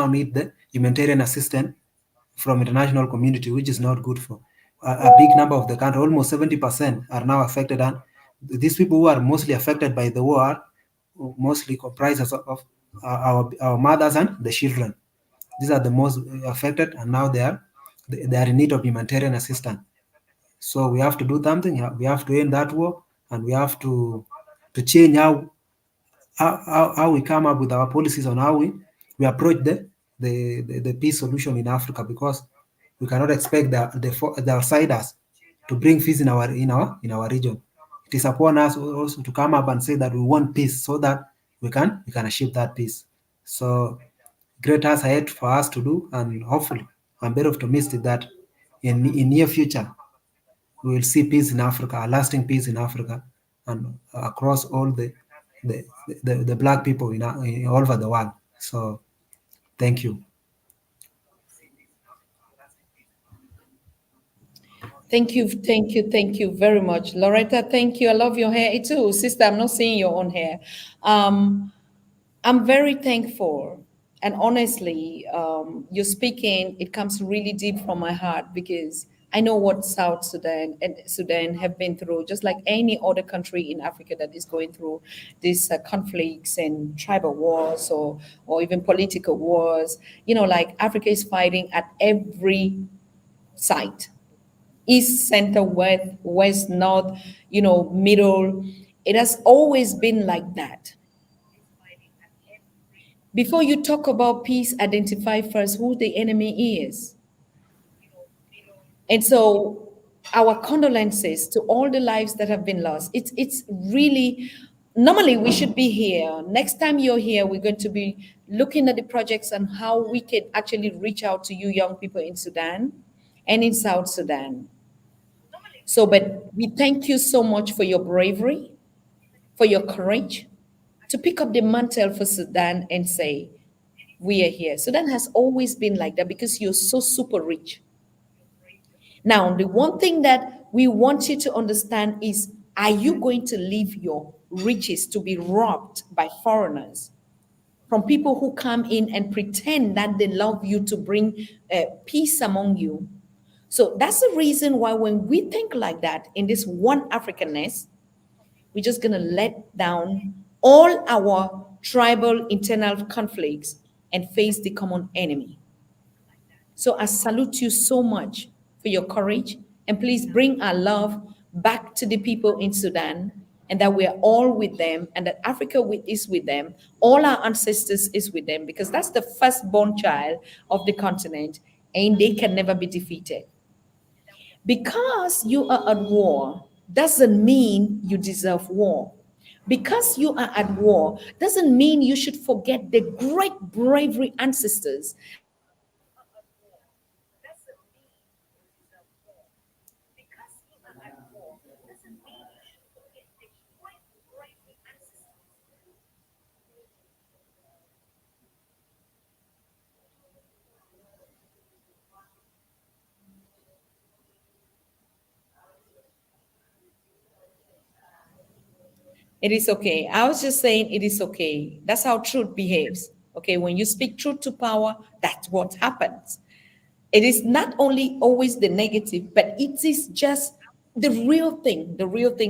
need the humanitarian assistance from international community, which is not good for a big number of the country. Almost 70% are now affected, and these people who are mostly affected by the war are mostly comprised of our mothers and the children. These are the most affected, and now they are in need of humanitarian assistance. So we have to do something. We have to end that war, and we have to change how we come up with our policies on how we approach the peace solution in Africa, because we cannot expect the outsiders to bring peace in our region. It is upon us also to come up and say that we want peace, so that we can achieve that peace. So great task ahead for us to do, and hopefully I'm very optimistic that in near future we will see peace in Africa, a lasting peace in Africa, and across all the black people in all over the world. So thank you. Thank you very much. Loretta, thank you. I love your hair too. Sister, I'm not seeing your own hair. I'm very thankful. And honestly, you're speaking, it comes really deep from my heart, because I know what South Sudan and Sudan have been through, just like any other country in Africa that is going through these conflicts and tribal wars, or even political wars. Like Africa is fighting at every side: east, center, west, north, middle. It has always been like that. Before you talk about peace, identify first who the enemy is. And so, our condolences to all the lives that have been lost. It's really, normally we should be here. Next time you're here, we're going to be looking at the projects and how we can actually reach out to you young people in Sudan and in South Sudan. So, but we thank you so much for your bravery, for your courage to pick up the mantle for Sudan and say, we are here. Sudan has always been like that, because you're so super rich. Now, the one thing that we want you to understand is, are you going to leave your riches to be robbed by foreigners, from people who come in and pretend that they love you to bring peace among you? So that's the reason why when we think like that, in this one Africanness, we're just going to let down all our tribal internal conflicts and face the common enemy. So I salute you so much for your courage, and please bring our love back to the people in Sudan, and that we are all with them, and that Africa is with them. All our ancestors is with them, because that's the firstborn child of the continent, and they can never be defeated. Because you are at war doesn't mean you deserve war. Because you are at war doesn't mean you should forget the great bravery ancestors. It is okay. I was just saying it is okay. That's how truth behaves. Okay, when you speak truth to power, that's what happens. It is not only always the negative, but it is just the real thing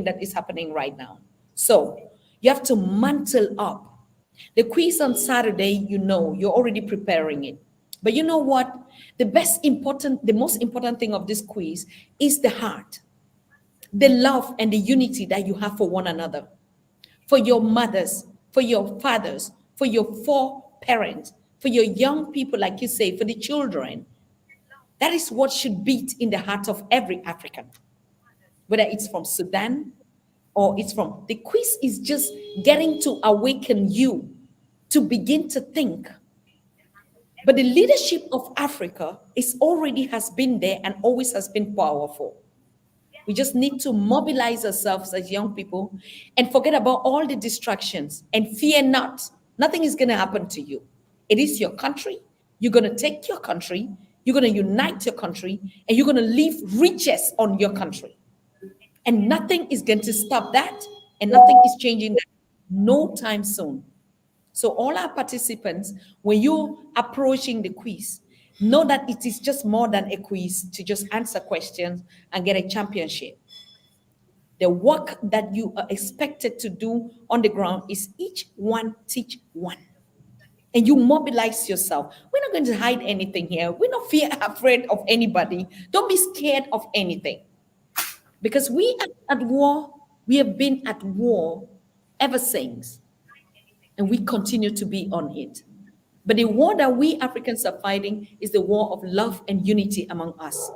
that is happening right now. So you have to mantle up. The quiz on Saturday, you know, you're already preparing it. But you know what? The most important thing of this quiz is the heart, the love and the unity that you have for one another, for your mothers, for your fathers, for your four parents, for your young people, like you say, for the children. That is what should beat in the heart of every African, whether it's from Sudan or it's from. The quiz is just getting to awaken you to begin to think. But the leadership of Africa is already has been there and always has been powerful. We just need to mobilize ourselves as young people and forget about all the distractions and fear not. Nothing is going to happen to you. It is your country. You're going to take your country. You're going to unite your country and you're going to leave riches on your country. And nothing is going to stop that. And nothing is changing that no time soon. So all our participants, when you're approaching the quiz, know that it is just more than a quiz to just answer questions and get a championship. The work that you are expected to do on the ground is each one teach one. And you mobilize yourself. We're not going to hide anything here. We're not afraid of anybody. Don't be scared of anything. Because we are at war, we have been at war ever since. And we continue to be on it. But the war that we Africans are fighting is the war of love and unity among us.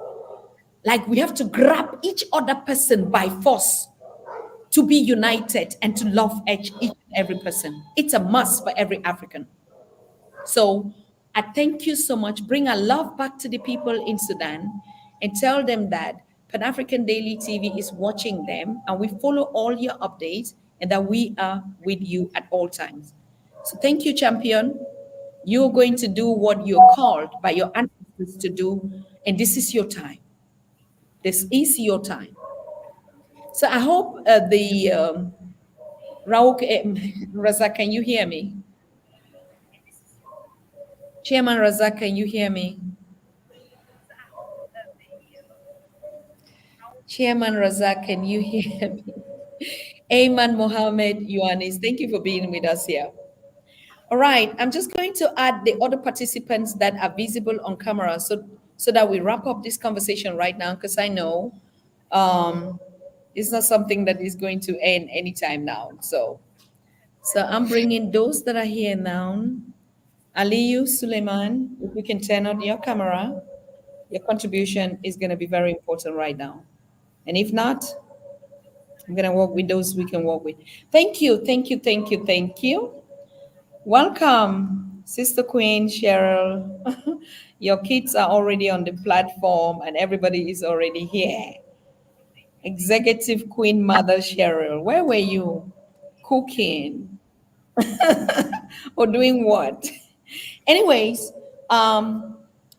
Like we have to grab each other person by force to be united and to love each and every person. It's a must for every African. So I thank you so much. Bring our love back to the people in Sudan and tell them that Pan African Daily TV is watching them and we follow all your updates and that we are with you at all times. So thank you, champion. You're going to do what you're called by your ancestors to do, and this is your time. This is your time. So I hope the Rauk, Razak, can you hear me? Chairman Razak, can you hear me? Chairman Razak, can you hear me? Ayman Mohammed Yuanis, thank you for being with us here. All right, I'm just going to add the other participants that are visible on camera so that we wrap up this conversation right now, because I know it's not something that is going to end anytime now. So I'm bringing those that are here now. Aliyu Suleiman, if you can turn on your camera, your contribution is going to be very important right now. And if not, I'm going to work with those we can work with. Thank you, thank you, thank you, thank you. Welcome, Sister Queen Cheryl. Your kids are already on the platform and everybody is already here. Executive Queen Mother Cheryl, where were you? Cooking or doing what? Anyways,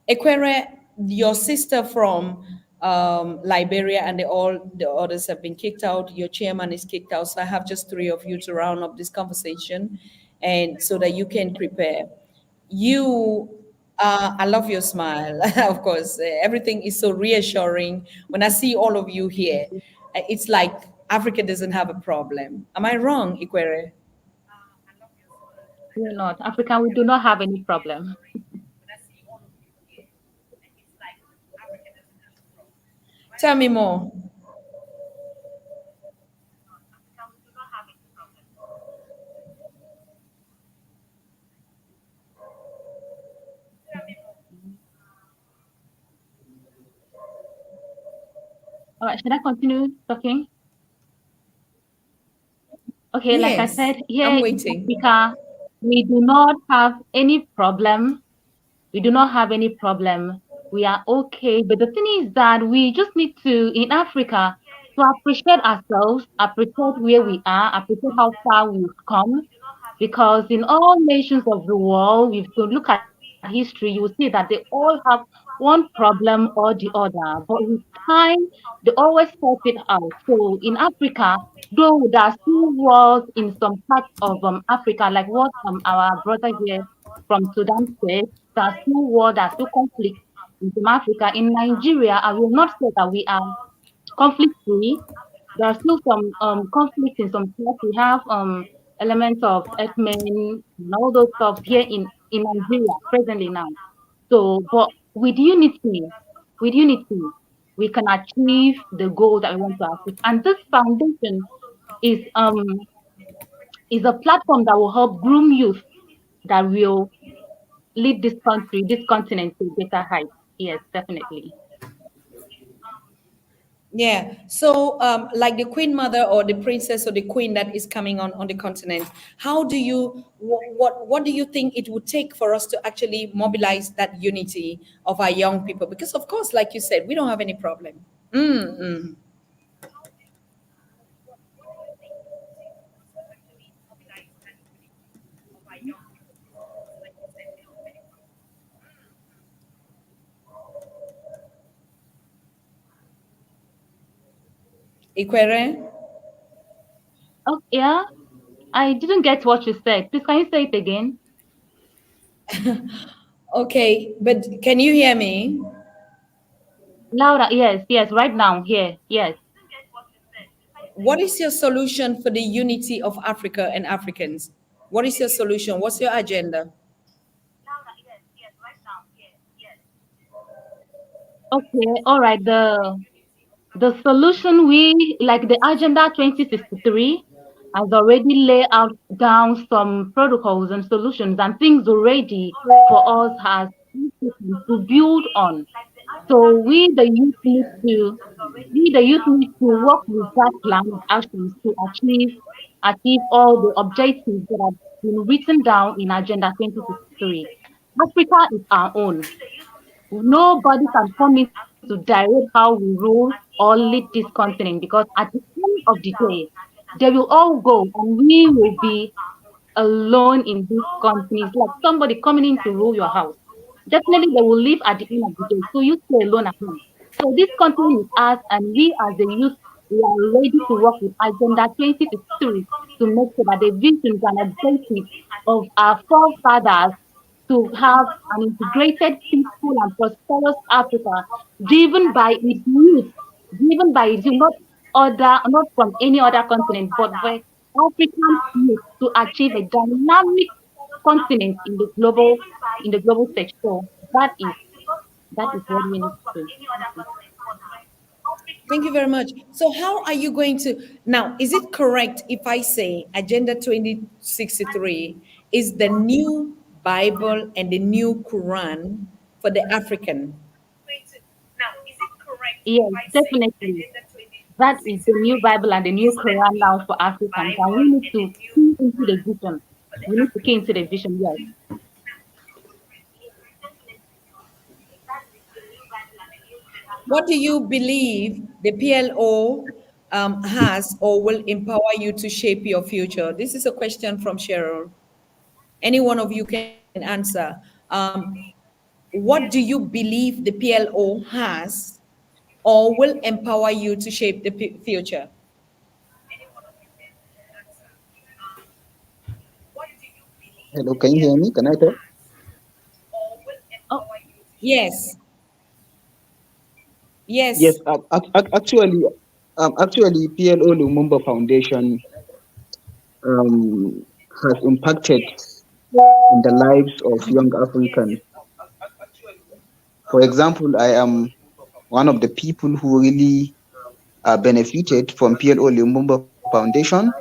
Equere, your sister from Liberia and all the others have been kicked out. Your chairman is kicked out. So I have just three of you to round up this conversation and so that you can prepare. I love your smile. Of course, everything is so reassuring. When I see all of you here, it's like Africa doesn't have a problem. Am I wrong, Ikwere? We're not. African, we do not have any problem. Tell me more. All right, should I continue talking? Okay, like I Yes, said, here I'm in waiting. Africa, we do not have any problem. We do not have any problem. We are okay. But the thing is that we just need to, in Africa, to appreciate ourselves, appreciate where we are, appreciate how far we've come. Because in all nations of the world, if you look at history, you will see that they all have one problem or the other. But with time, they always sort it out. So in Africa, though there are still wars in some parts of Africa, like what our brother here from Sudan said, there are still war, there are still conflict in some Africa. In Nigeria, I will not say that we are conflict free. There are still some conflict in some parts. We have elements of ethnic and all those stuff here in Nigeria presently now. So, but with unity, we can achieve the goal that we want to achieve. And this foundation is um is a platform that will help groom youth that will lead this country, this continent to better heights. Yes, definitely. Yeah. So, like the queen mother or the princess or the queen that is coming on the continent, how do you what do you think it would take for us to actually mobilize that unity of our young people? Because of course, like you said, we don't have any problem. Mm-mm. Ikwere? Oh, yeah. I didn't get what you said. Please, can you say it again? Okay, but can you hear me? Louder. Yes, yes. Right now, here. Yes. What is your solution for the unity of Africa and Africans? What is your solution? What's your agenda? Okay. All right. The solution we like the Agenda 2063 has already laid out down some protocols and solutions and things already for us as citizens to build on. So we the youth need to work with that plan of actions to achieve all the objectives that have been written down in Agenda 2063. Africa is our own. Nobody can come in to direct how we rule or lead this continent because at the end of the day, they will all go and we will be alone in this country. It's like somebody coming in to rule your house. Definitely, they will leave at the end of the day. So you stay alone at home. So this country is us, and we as the youth, we are ready to work with Agenda 2063 to make sure that the visions and objectives of our forefathers to have an integrated, peaceful, and prosperous Africa, driven by its youth, driven by its youth, not from any other continent, but by African youth to achieve a dynamic continent in the global stage. So that is what we need to do. Thank you very much. So, how are you going to now? Is it correct if I say Agenda 2063 is the new Bible and the new Quran for the African? Yes, definitely. That is the new Bible and the new Quran now for Africans. And we need to key into the vision. We need to key into the vision, yes. What do you believe the PLO has or will empower you to shape your future? This is a question from Cheryl. Any one of you can answer. What do you believe the PLO has or will empower you to shape the future? Hello, can you hear me? Can I talk? Oh, Yes, Yes, yes. actually, PLO Lumumba Foundation has impacted in the lives of young Africans. For example, I am one of the people who really benefited from PLO Lumumba Foundation.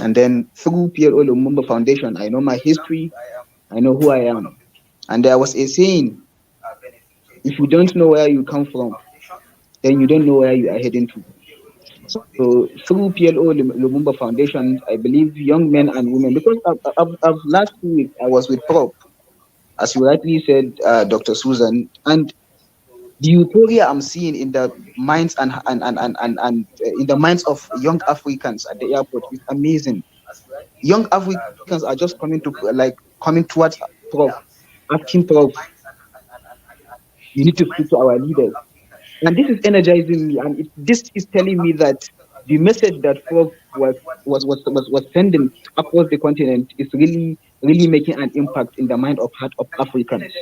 And then through PLO Lumumba Foundation, I know my history, I know who I am. And there was a saying, if you don't know where you come from, then you don't know where you are heading to. So through PLO Lumumba Foundation, I believe young men and women, because of last 2 weeks I was with Prop, as you rightly said, Dr. Susan, and the euphoria I'm seeing in the minds and in the minds of young Africans at the airport is amazing. Young Africans are just coming to coming towards Prof, asking Prof, you need to speak to our leaders. And this is energizing me, and this is telling me that the message that Prof was sending across the continent is really making an impact in the mind of heart of Africans.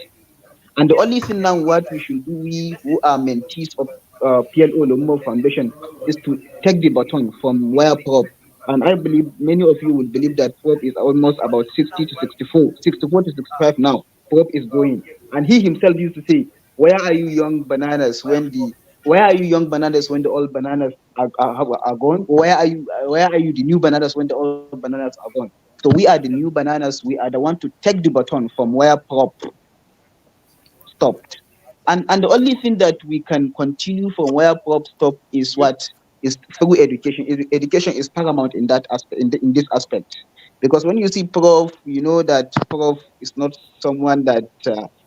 And the only thing now what we should do, we who are mentees of PLO Lumumba Foundation, is to take the baton from where Prop. And I believe many of you will believe that Prop is almost about 60 to 64, 64 to 65 now. Prop is going. And he himself used to say, where are you young bananas when the old bananas are gone? Where are you the new bananas when the old bananas are gone? So we are the new bananas. We are the one to take the baton from where Prop stopped. And the only thing that we can continue from where Prop stopped is what is through education. Education is paramount in that aspect, in this aspect, because when you see Prof, you know that Prof is not someone that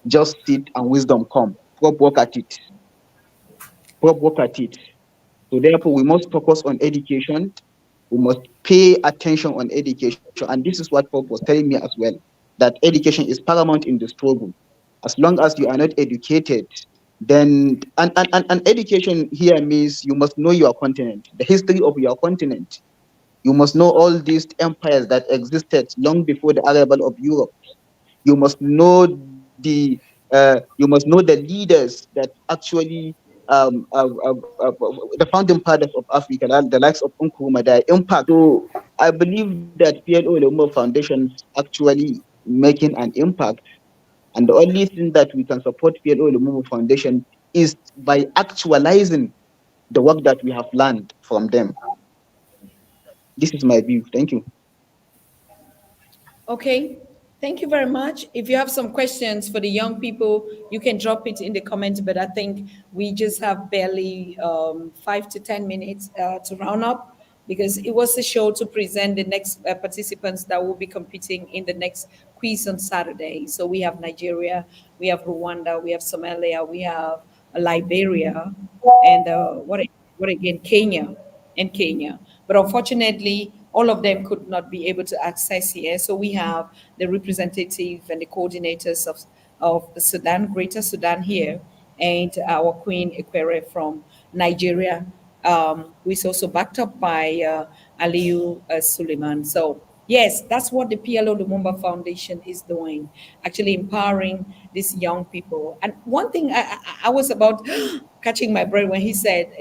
just sit and wisdom come. Prof work at it. Prof work at it. So therefore, we must focus on education. We must pay attention on education, and this is what Prof was telling me as well, that education is paramount in the struggle. As long as you are not educated, then and education here means you must know your continent, the history of your continent. You must know all these empires that existed long before the arrival of Europe. You must know the leaders that actually the founding fathers of Africa, the likes of Nkrumah, their impact. So I believe that PLO Lumumba Foundation is actually making an impact, and the only thing that we can support PLO Lumumba Foundation is by actualizing the work that we have learned from them. This is my view. Thank you. Okay, thank you very much. If you have some questions for the young people, you can drop it in the comments, but I think we just have barely 5 to 10 minutes to round up, because it was a show to present the next participants that will be competing in the next quiz on Saturday. So we have Nigeria, we have Rwanda, we have Somalia, we have Liberia, and what again? Kenya. But unfortunately, all of them could not be able to access here. So we have the representative and the coordinators of Sudan, Greater Sudan here, and our Queen Equere from Nigeria, who is also backed up by Aliyu Suleiman. So yes, that's what the PLO Lumumba Foundation is doing, actually empowering these young people. And one thing I was about catching my breath when he said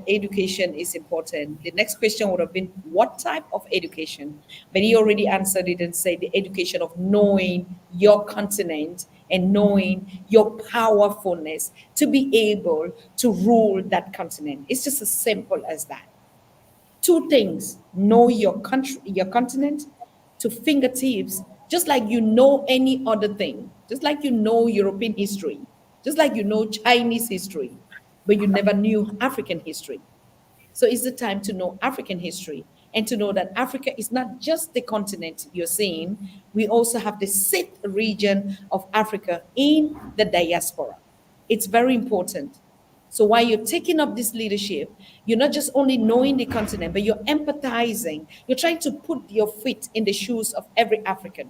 education is important. The next question would have been what type of education, but he already answered it and said the education of knowing your continent and knowing your powerfulness to be able to rule that continent. It's just as simple as that. Two things: know your country, your continent to fingertips, just like you know any other thing, just like you know European history, just like you know Chinese history, but you never knew African history. So it's the time to know African history and to know that Africa is not just the continent you're seeing. We also have the sixth region of Africa in the diaspora. It's very important. So while you're taking up this leadership, you're not just only knowing the continent, but you're empathizing. You're trying to put your feet in the shoes of every African.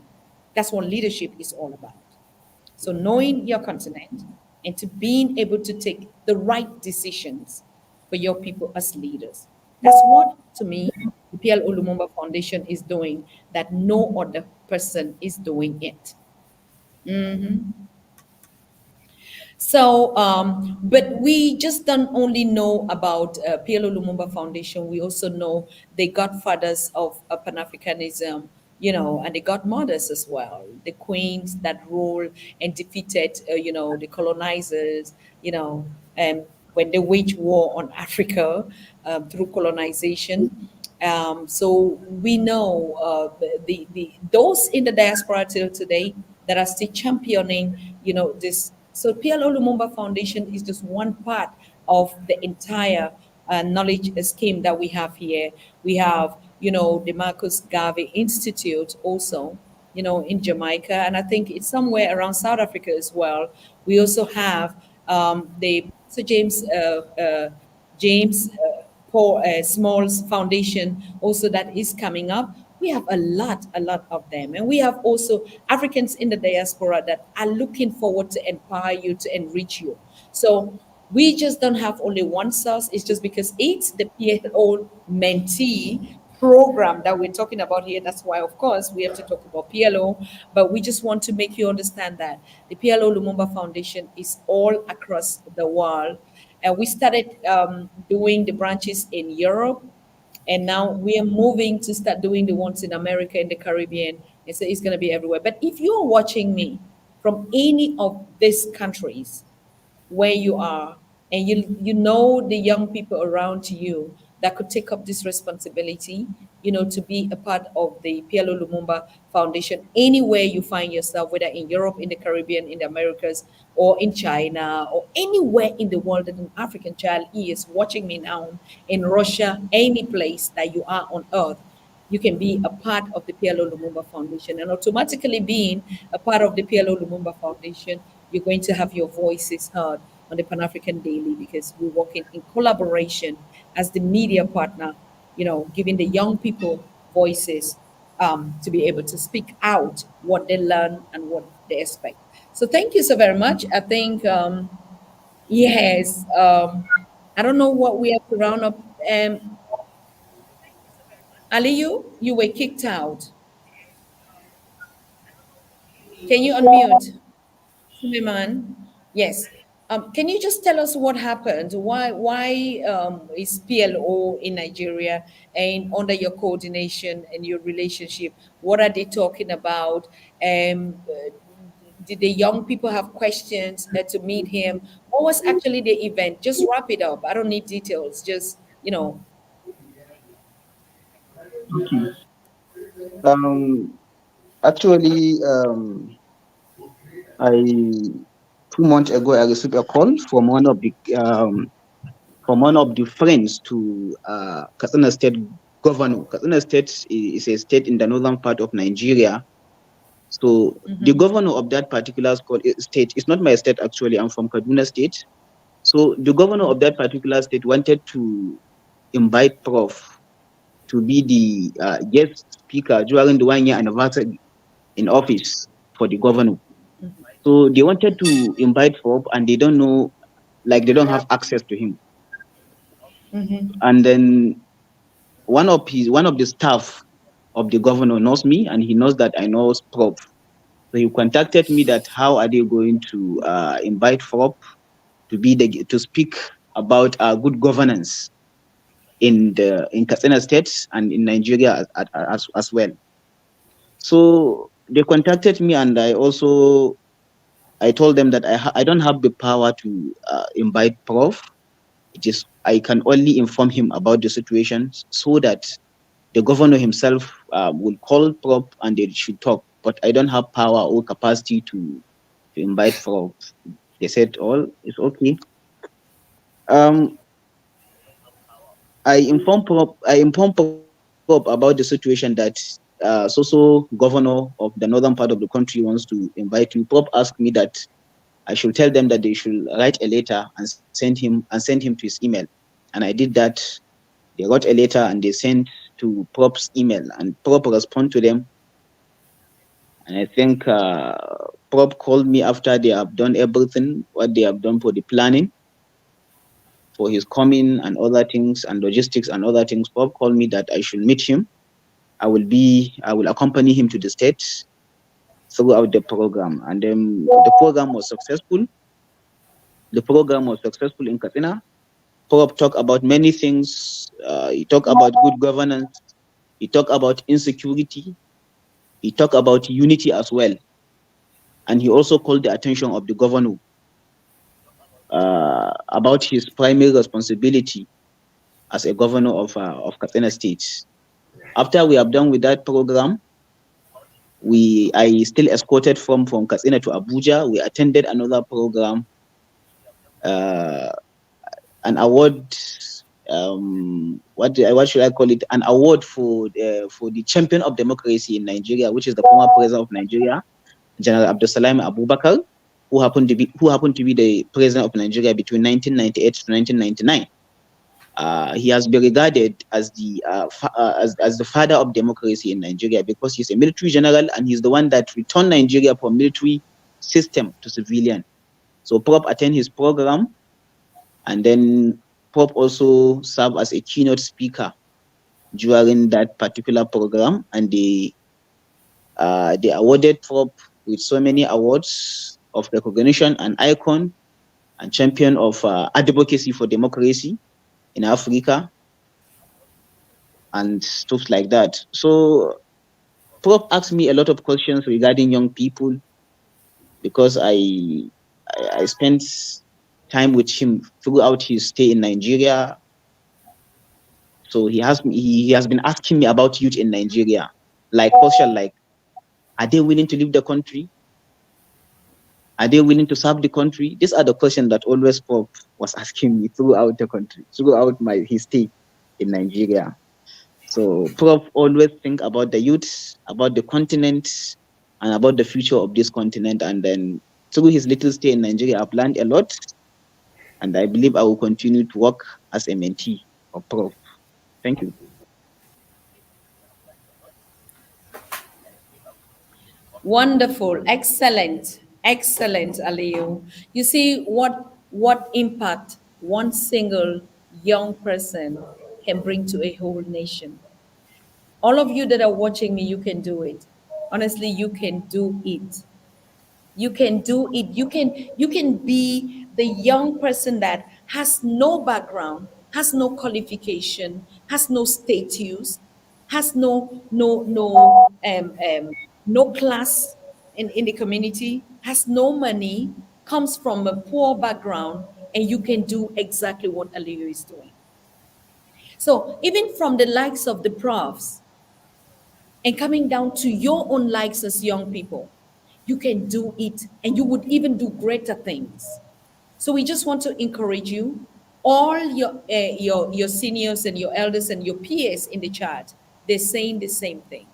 That's what leadership is all about. So knowing your continent and to being able to take the right decisions for your people as leaders. That's what, to me, the PL Lumumba Foundation is doing that no other person is doing it. So, but we just don't only know about PLO Lumumba Foundation. We also know the godfathers of Pan Africanism, and the godmothers as well, the queens that ruled and defeated, the colonizers, when they waged war on Africa through colonization. So we know the those in the diaspora till today that are still championing, this. So PLO Lumumba Foundation is just one part of the entire knowledge scheme that we have here. We have, the Marcus Garvey Institute also, in Jamaica, and I think it's somewhere around South Africa as well. We also have the Sir James Paul Smalls Foundation also that is coming up. We have a lot of them. And we have also Africans in the diaspora that are looking forward to empower you, to enrich you. So we just don't have only one source. It's just because it's the PLO mentee program that we're talking about here. That's why, of course, we have to talk about PLO. But we just want to make you understand that the PLO Lumumba Foundation is all across the world. And we started doing the branches in Europe, and now we are moving to start doing the ones in America, in the Caribbean. And so it's going to be everywhere. But if you're watching me from any of these countries, where you are, and you know the young people around you that could take up this responsibility, to be a part of the PLO Lumumba Foundation anywhere you find yourself, whether in Europe, in the Caribbean, in the Americas, or in China, or anywhere in the world that an African child is watching me now, in Russia, any place that you are on earth, you can be a part of the PLO Lumumba Foundation. And automatically being a part of the PLO Lumumba Foundation, you're going to have your voices heard on the Pan African Daily, because we're working in collaboration as the media partner, giving the young people voices to be able to speak out what they learn and what they expect. So thank you so very much. I think, yes, I don't know what we have to round up. Aliyu, you were kicked out. Can you unmute? Suleiman? Yes. Can you just tell us what happened? Why is PLO in Nigeria, and under your coordination and your relationship, what are they talking about? Did the young people have questions to meet him? What was actually the event? Just wrap it up. I don't need details. Just, Okay. Actually, I 2 months ago I received a call from one of the friends to Katsina State Governor. Katsina State is a state in the northern part of Nigeria. So the governor of that particular state is not my state actually. I'm from Kaduna State. So the governor of that particular state wanted to invite Prof to be the guest speaker during the 1 year anniversary in office for the governor. So they wanted to invite Prof, and they don't know, like they don't have access to him. And then one of the staff of the governor knows me, and he knows that I know Prof. So he contacted me that how are they going to invite Prof to speak about good governance in Katsina State and in Nigeria as well. So they contacted me, and I told them that I don't have the power to invite Prof. I can only inform him about the situation so that the governor himself will call Prof and they should talk. But I don't have power or capacity to invite Prof. They said, "All is okay." I informed Prof about the situation that governor of the northern part of the country wants to invite you. Prof asked me that I should tell them that they should write a letter and send him to his email. And I did that. They wrote a letter and they sent to Prop's email, and Prop responded to them. And I think Prop called me after they have done everything, what they have done for the planning, for his coming and other things and logistics and other things. Prop called me that I should meet him. I will accompany him to the States throughout the program. And the program was successful. The program was successful in Katsina. Prop talked about many things. He talked about good governance. He talked about insecurity. He talked about unity as well. And he also called the attention of the governor about his primary responsibility as a governor of Katsina State. After we have done with that program, I still escorted from Katsina to Abuja. We attended another program. an award. What should I call it? An award for the champion of democracy in Nigeria, which is the former president of Nigeria, General Abdulsalam Abubakar, who happened to be the president of Nigeria between 1998 to 1999. He has been regarded as the father of democracy in Nigeria because he's a military general and he's the one that returned Nigeria from military system to civilian. So Prop attend his program, and then Prop also served as a keynote speaker during that particular program, and they awarded Prop with so many awards of recognition, an icon and champion of advocacy for democracy in Africa and stuff like that. So Prop asked me a lot of questions regarding young people because I spent time with him throughout his stay in Nigeria. So he has been asking me about youth in Nigeria, like question like, are they willing to leave the country? Are they willing to serve the country? These are the questions that always Prop was asking me throughout the country, throughout his stay in Nigeria. So Prop always think about the youth, about the continent, and about the future of this continent. And then through his little stay in Nigeria, I've learned a lot. And I believe I will continue to work as a mentee of Prop. Thank you. Wonderful, excellent, Aliyu. You see what impact one single young person can bring to a whole nation. All of you that are watching me, you can do it. Honestly, you can do it. You can do it. You can be the young person that has no background, has no qualification, has no status, has no class in the community, has no money, comes from a poor background, and you can do exactly what Aliyu is doing. So even from the likes of the profs, and coming down to your own likes as young people, you can do it, and you would even do greater things. So we just want to encourage you, all your seniors and your elders and your peers in the chat. They're saying the same thing.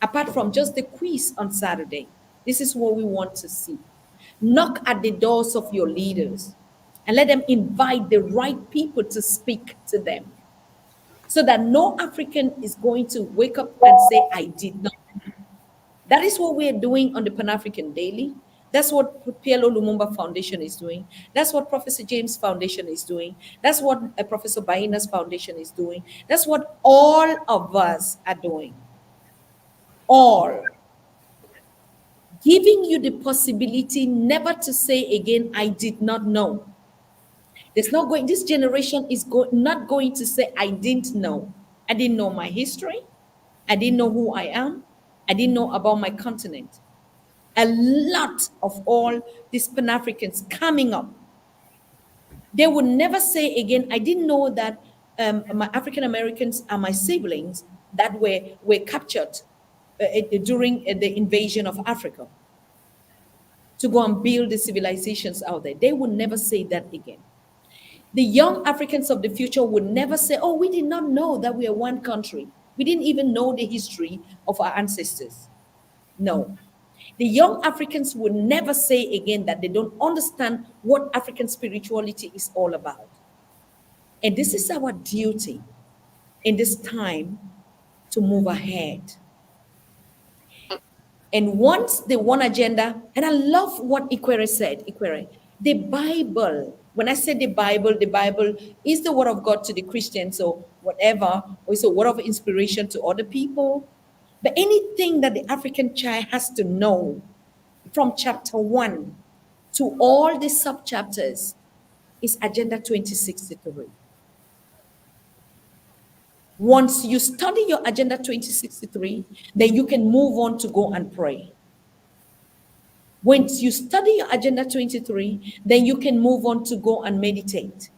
Apart from just the quiz on Saturday, this is what we want to see. Knock at the doors of your leaders and let them invite the right people to speak to them, so that no African is going to wake up and say, I did not. That is what we are doing on the Pan-African Daily. That's what PLO Lumumba Foundation is doing. That's what Professor James Foundation is doing. That's what Professor Baina's Foundation is doing. That's what all of us are doing. All. Giving you the possibility never to say again, I did not know. This generation is not going to say, I didn't know. I didn't know my history. I didn't know who I am. I didn't know about my continent. A lot of all these Pan-Africans coming up, they would never say again, I didn't know that my African Americans are my siblings that were captured during the invasion of Africa to go and build the civilizations out there. They would never say that again. The young Africans of the future would never say, oh, we did not know that we are one country. We didn't even know the history of our ancestors. No. The young Africans would never say again that they don't understand what African spirituality is all about. And this is our duty in this time to move ahead. And once the one agenda, and I love what Ikwere said, the Bible, when I say the Bible is the word of God to the Christians, so whatever, or it's a word of inspiration to other people. But anything that the African child has to know from chapter 1 to all the sub-chapters is Agenda 2063. Once you study your Agenda 2063, then you can move on to go and pray. Once you study your Agenda 23, then you can move on to go and meditate.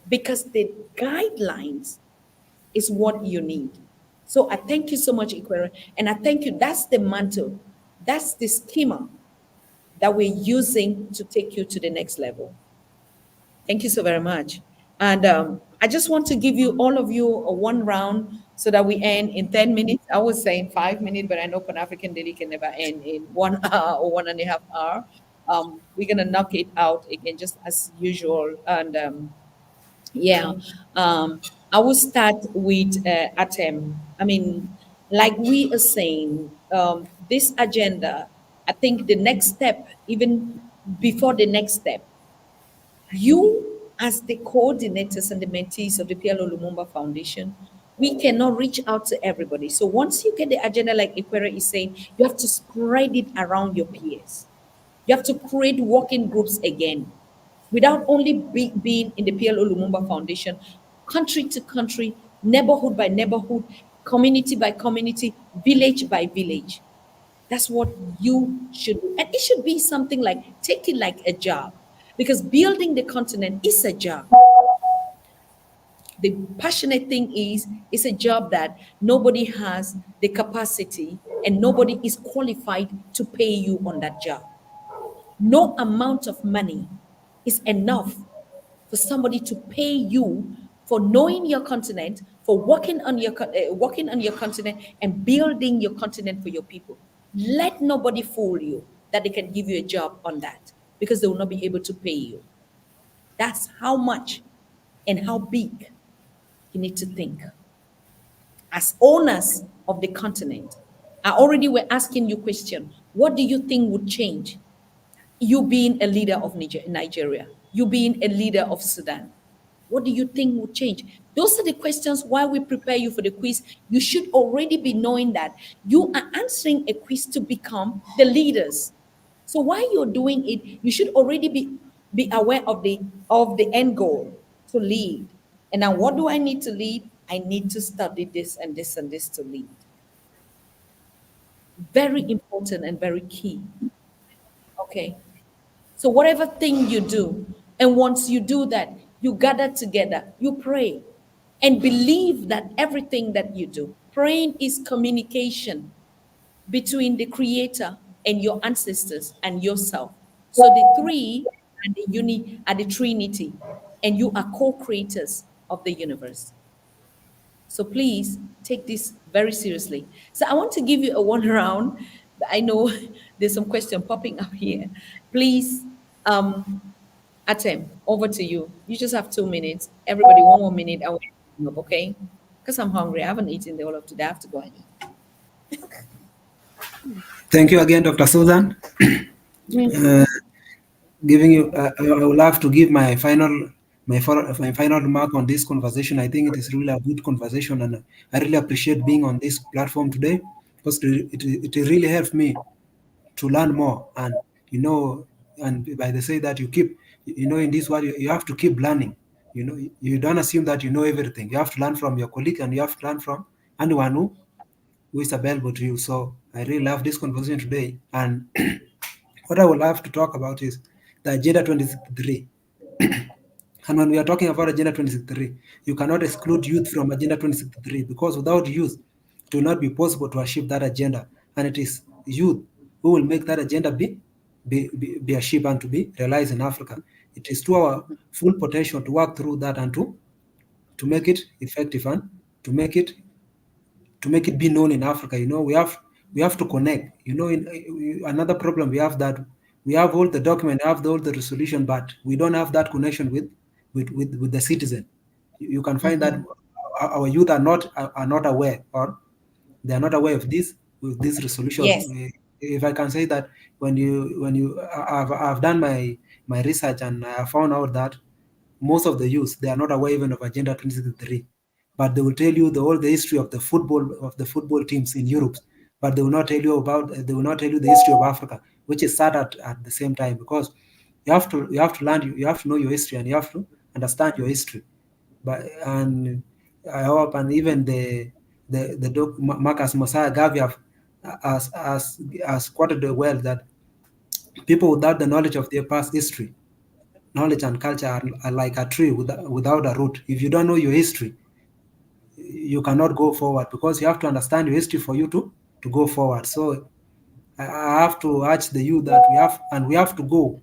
Because the guidelines is what you need. So I thank you so much, Ikwere. And I thank you. That's the mantle. That's the schema that we're using to take you to the next level. Thank you so very much. And I just want to give you all of you a one round so that we end in 10 minutes. I was saying 5 minutes, but I know Pan African Daily can never end in 1 hour or 1.5 hours. We're going to knock it out again, just as usual. And yeah, I will start with Atem. I mean, like we are saying, this agenda, I think the next step, even before the next step, you, as the coordinators and the mentees of the PLO Lumumba Foundation, we cannot reach out to everybody. So once you get the agenda, like Ikwere is saying, you have to spread it around your peers. You have to create working groups again, without only being in the PLO Lumumba Foundation, country to country, neighborhood by neighborhood, community by community, village by village. That's what you should do. And it should be something like, take it like a job, because building the continent is a job. The passionate thing is, it's a job that nobody has the capacity and nobody is qualified to pay you on that job. No amount of money is enough for somebody to pay you for knowing your continent, for working on your continent and building your continent for your people. Let nobody fool you that they can give you a job on that, because they will not be able to pay you. That's how much and how big you need to think. As owners of the continent, I already were asking you question. What do you think would change? You being a leader of Nigeria, you being a leader of Sudan, what do you think would change? Those are the questions while we prepare you for the quiz. You should already be knowing that you are answering a quiz to become the leaders. So while you're doing it, you should already be aware of the end goal, to lead. And now what do I need to lead? I need to study this and this and this to lead. Very important and very key. Okay. So whatever thing you do, and once you do that, you gather together, you pray, and believe that everything that you do, praying is communication between the Creator and your ancestors and yourself. So the three and the uni are the Trinity, and you are co-creators of the universe. So please take this very seriously. So I want to give you a one round. I know there's some question popping up here. Please, Atem, over to you. You just have 2 minutes. Everybody, 1 more minute. I will up, okay? Because I'm hungry. I haven't eaten the whole of today. I have to go and eat. Thank you again, Dr. Susan. Giving you, I would love to give my final remark on this conversation. I think it is really a good conversation, and I really appreciate being on this platform today, because it really helped me to learn more. And and by the say that you keep, in this world you have to keep learning. You don't assume that you know everything. You have to learn from your colleague, and you have to learn from anyone who is available to you. So I really love this conversation today. And what I would love to talk about is the Agenda 2063. And when we are talking about Agenda 2063, you cannot exclude youth from Agenda 2063, because without youth, it will not be possible to achieve that agenda. And it is youth who will make that agenda be achieved and to be realized in Africa. It is to our full potential to work through that and to make it effective and to make it be known in Africa. We have to connect. Another problem we have, that we have all the document, have all the resolution, but we don't have that connection with the citizen. You can find that our youth are not aware, or they are not aware of this resolution. Yes. If I can say that, I've done my research, and I found out that most of the youth, they are not aware even of Agenda 2063, but they will tell you all the history of the football teams in Europe, but they will not tell you the history of Africa, which is sad at the same time, because you have to learn, you have to know your history, and you have to understand your history. And I hope, and even the Marcus Mosiah Garvey has quoted well, that people without the knowledge of their past history, knowledge and culture are like a tree without a root. If you don't know your history, you cannot go forward, because you have to understand your history for you to go forward. So I have to urge the youth that we have to go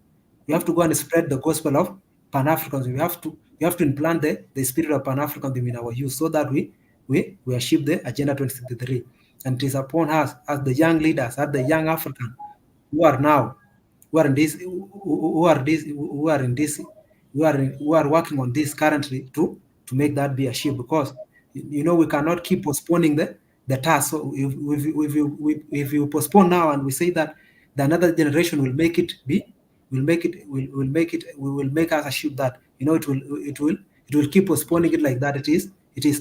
and spread the gospel of Pan-Africanism. We have to implant the spirit of Pan-Africanism in our youth so that we achieve the Agenda 2063. And it is upon us as the young leaders, as the young African who are now, who are in this, who are this, who are in this, who are working on this currently to make that be achieved, because we cannot keep postponing the task. So if you postpone now and we say that the another generation will make it be, will make us achieve that, it will keep postponing it like that. It is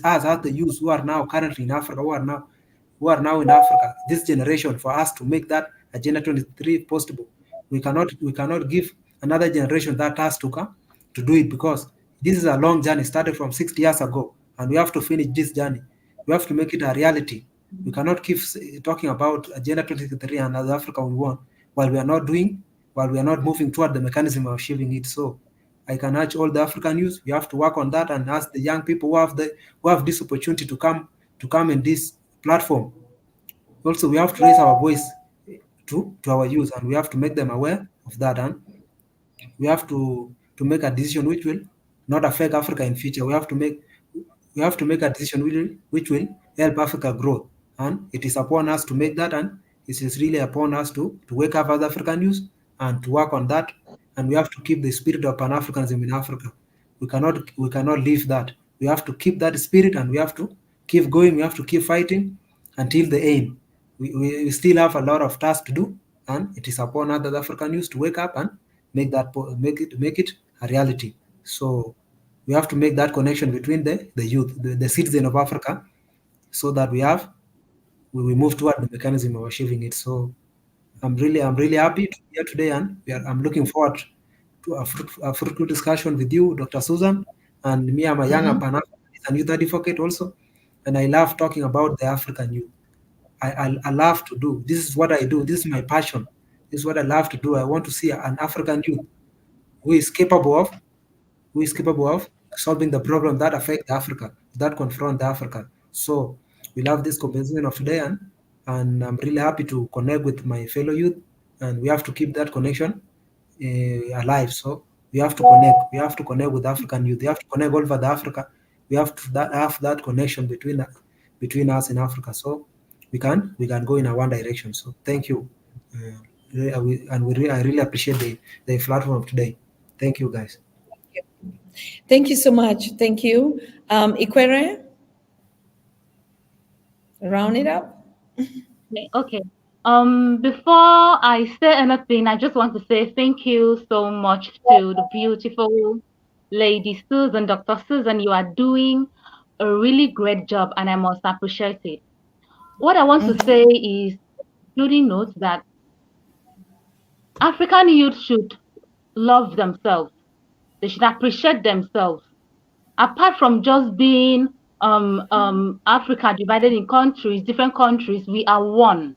us as the youth who are now currently in Africa, who are now in Africa, this generation, for us to make that Agenda 23 possible. We cannot give another generation that task to come to do it, because this is a long journey started from 60 years ago, and we have to finish this journey. We have to make it a reality. We cannot keep talking about Agenda 2063 and as Africa we want, while we are not moving toward the mechanism of achieving it. So I can urge all the African youth, we have to work on that, and ask the young people who have this opportunity to come in this platform. Also, we have to raise our voice to our youth, and we have to make them aware of that, and we have to make a decision which will not affect Africa in future. We have to make a decision which will help Africa grow, and it is upon us to make that, and it is really upon us to wake up as African youth and to work on that. And we have to keep the spirit of Pan-Africanism in Africa. We cannot leave that. We have to keep that spirit, and we have to keep going. We have to keep fighting until the aim. We still have a lot of tasks to do, and it is upon us as African youth to wake up and make it a reality. So we have to make that connection between the youth, the citizen of Africa, so that we move toward the mechanism of achieving it. So I'm really happy to be here today, and I'm looking forward to a fruitful discussion with you, Dr. Susan, and me. I'm a young Pan-Africanist and youth advocate also, and I love talking about the African youth. I love to do. This is what I do. This is my passion. This is what I love to do. I want to see an African youth who is capable of solving the problem that affect Africa, that confront Africa. So we love this conversation of today, and I'm really happy to connect with my fellow youth, and we have to keep that connection alive. So we have to connect. We have to connect with African youth. We have to connect all over the Africa. We have to have that connection between us in Africa. So we can go in a one direction. So thank you, I really appreciate the platform of today. Thank you, guys. Thank you so much. Thank you. Ikwere, round it up. Okay. Before I say anything, I just want to say thank you so much to the beautiful lady Susan, Dr. Susan. You are doing a really great job, and I must appreciate it. What I want to say is, including notes, that African youth should love themselves. They should appreciate themselves. Apart from just being Africa divided in countries, different countries, we are one.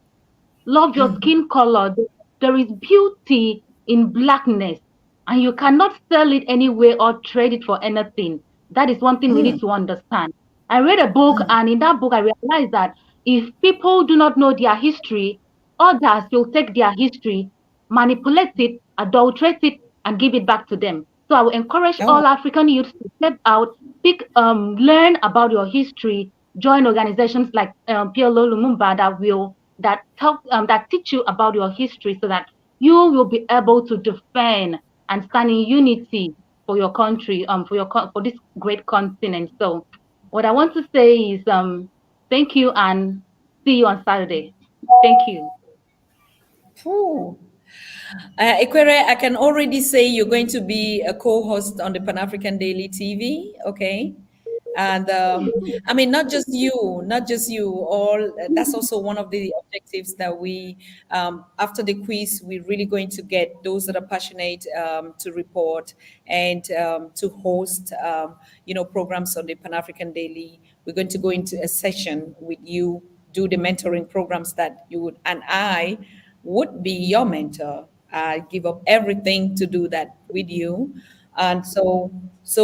Love your skin color. There is beauty in blackness, and you cannot sell it anyway or trade it for anything. That is one thing we need to understand. I read a book, and in that book, I realized that if people do not know their history, others will take their history, manipulate it, adulterate it, and give it back to them. So I will encourage all African youths to step out, learn about your history, join organizations like PLO Lumumba that teach you about your history, so that you will be able to defend and stand in unity for your country, for this great continent. So what I want to say is thank you, and see you on Saturday. Thank you. Ikwere, I can already say you're going to be a co-host on the Pan-African Daily TV, okay? And I mean, not just you, all. That's also one of the objectives that we, after the quiz, we're really going to get those that are passionate to report and to host, programs on the Pan-African Daily. We're going to go into a session with you, do the mentoring programs that you would, and I would be your mentor. I give up everything to do that with you. And so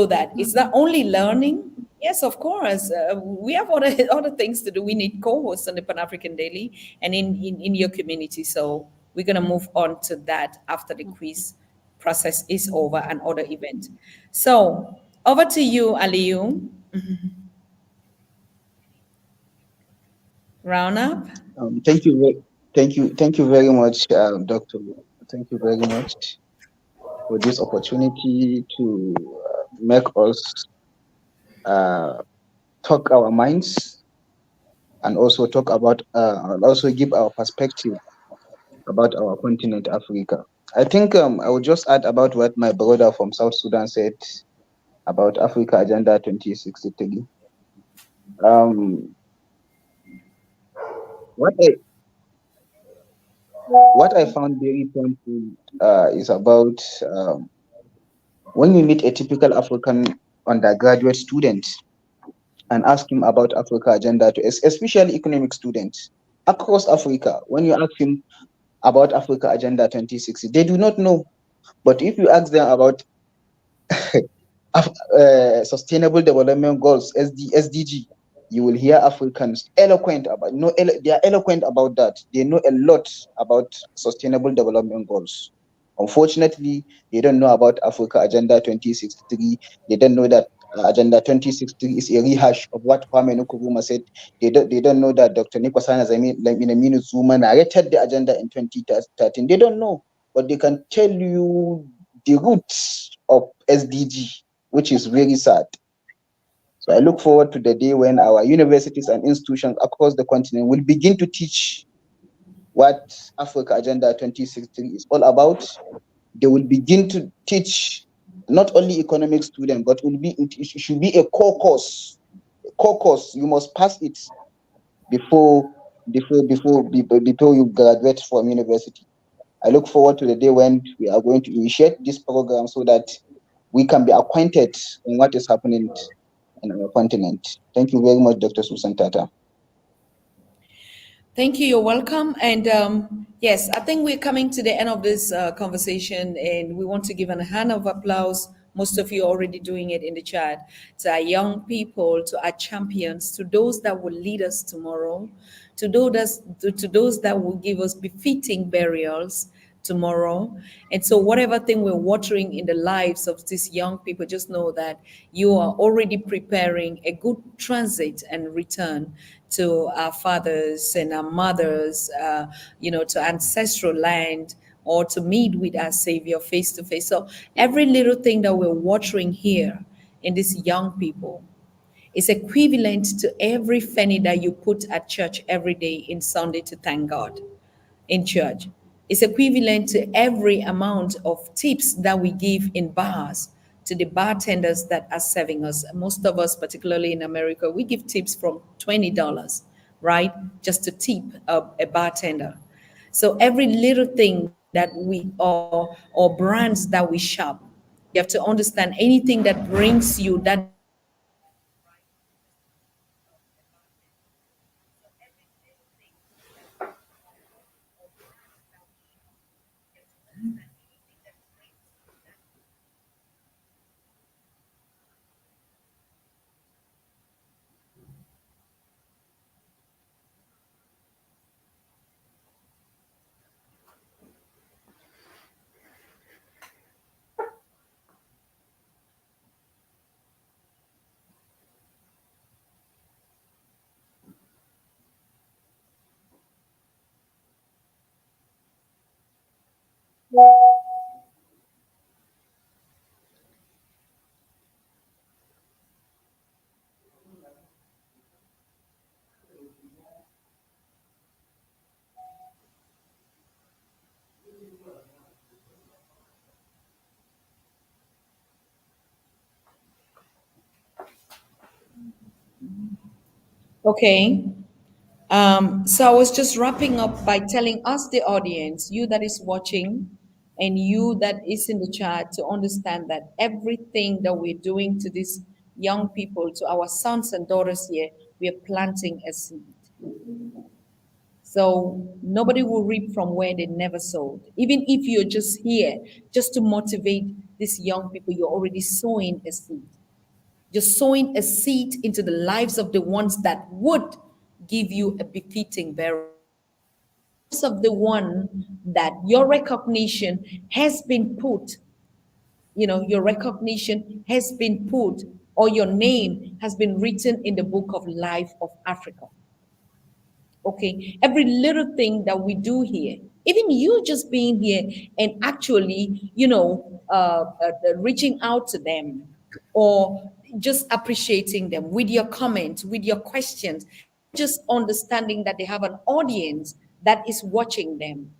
that it's not only learning. Yes, of course. We have other things to do. We need co-hosts on the Pan-African Daily and in your community. So we're going to move on to that after the quiz process is over and other event. So over to you, Aliyu. Round up. Thank you, thank you very much, Doctor. Thank you very much for this opportunity to make us uh, talk our minds and also talk about and also give our perspective about our continent, Africa. I think I will just add about what my brother from South Sudan said about Africa Agenda 2063. Um, what I what I found very painful is about when you meet a typical African undergraduate student and ask him about Africa Agenda, especially economic students across Africa. When you ask him about Africa Agenda 2060, they do not know. But if you ask them about Sustainable Development Goals, SDG, you will hear Africans eloquent about no, they are eloquent about that. They know a lot about Sustainable Development Goals. Unfortunately, they don't know about Africa Agenda 2063. They don't know that Agenda 2063 is a rehash of what Kwame Nkrumah said. They don't know that Dr. Nkosana Dlamini Zuma narrated the agenda in 2013. They don't know, but they can tell you the roots of SDG, which is very sad. So I look forward to the day when our universities and institutions across the continent will begin to teach what Africa Agenda 2063 is all about. They will begin to teach not only economic students, but it should be a core course. You must pass it before you graduate from university. I look forward to the day when we are going to initiate this program so that we can be acquainted on what is happening in our continent. Thank you very much, Dr. Susan Tata. Thank you. You're welcome. And yes, I think we're coming to the end of this conversation, and we want to give a hand of applause. Most of you are already doing it in the chat, to our young people, to our champions, to those that will lead us tomorrow, to those that will give us befitting burials tomorrow. And so whatever thing we're watering in the lives of these young people, just know that you are already preparing a good transit and return to our fathers and our mothers, to ancestral land, or to meet with our Savior face to face. So every little thing that we're watering here in these young people is equivalent to every penny that you put at church every day in Sunday to thank God in church. It's equivalent to every amount of tips that we give in bars to the bartenders that are serving us. Most of us, particularly in America, we give tips from $20, right? Just to tip a bartender. So every little thing that we or brands that we shop, you have to understand anything that brings you that befitting right just to tip a bartender. So every little thing or brands that we shop, you have to understand anything that brings you that Okay. So I was just wrapping up by telling us, the audience, you that is watching, and you that is in the chat, to understand that everything that we're doing to these young people, to our sons and daughters here, we are planting a seed. So nobody will reap from where they never sowed. Even if you're just here, just to motivate these young people, you're already sowing a seed. You're sowing a seed into the lives of the ones that would give you a befitting burial. The lives of the one that your recognition has been put your recognition has been put, or your name has been written in the book of life of Africa. Okay, every little thing that we do here, even you just being here and actually, reaching out to them, or just appreciating them with your comments, with your questions, just understanding that they have an audience that is watching them.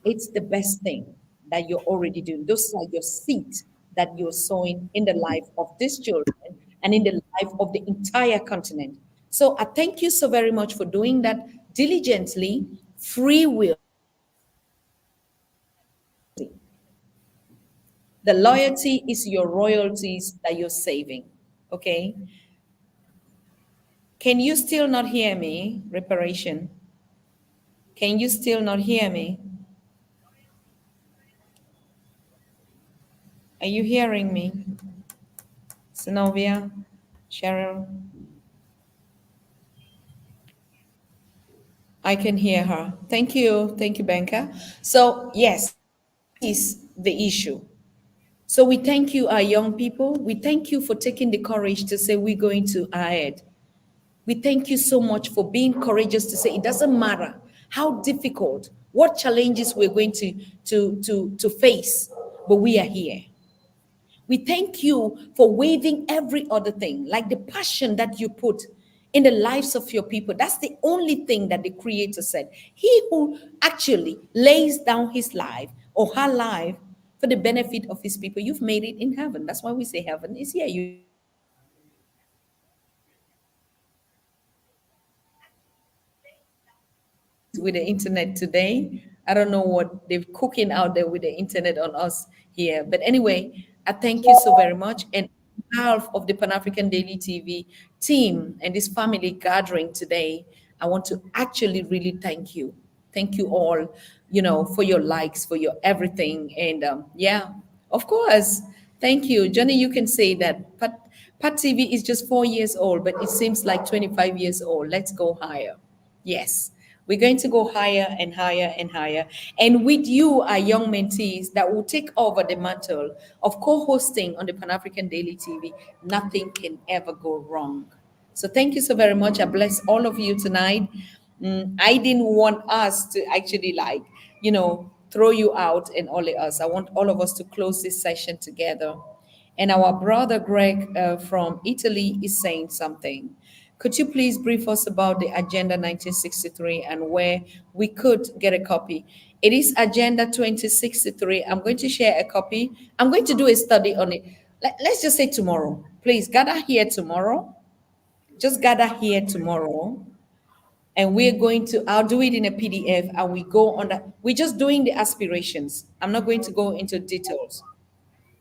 It's the best thing that you're already doing. Those are your seeds that you're sowing in the life of these children and in the life of the entire continent. So I thank you so very much for doing that diligently. Free will. The loyalty is your royalties that you're saving. Okay. Can you still not hear me? Reparation. Can you still not hear me? Are you hearing me? Synovia, Cheryl. I can hear her. Thank you. Thank you, Banker. So, yes, is the issue. So, we thank you, our young people. We thank you for taking the courage to say we're going to ahead. We thank you so much for being courageous to say it doesn't matter how difficult, what challenges we're going to face, but we are here. We thank you for waiving every other thing, like the passion that you put in the lives of your people. That's the only thing that the Creator said. He who actually lays down his life or her life for the benefit of his people, you've made it in heaven. That's why we say heaven is here. You with the internet today. I don't know what they're cooking out there with the internet on us here. But anyway, I thank you so very much. And on behalf of the Pan African Daily TV team and this family gathering today, I want to actually really thank you. Thank you all, for your likes, for your everything. And yeah, of course. Thank you. Johnny, you can say that. Pat TV is just 4 years old, but it seems like 25 years old. Let's go higher. Yes, we're going to go higher and higher and higher. And with you, our young mentees that will take over the mantle of co hosting on the Pan African Daily TV, nothing can ever go wrong. So thank you so very much. I bless all of you tonight. I didn't want us to actually, like, throw you out and only us. I want all of us to close this session together. And our brother Greg from Italy is saying something. Could you please brief us about the Agenda 1963 and where we could get a copy? It is Agenda 2063. I'm going to share a copy. I'm going to do a study on it. Let's just say tomorrow. Please gather here tomorrow. Just gather here tomorrow. And we're going to, I'll do it in a PDF and we go on that. We're just doing the aspirations. I'm not going to go into details.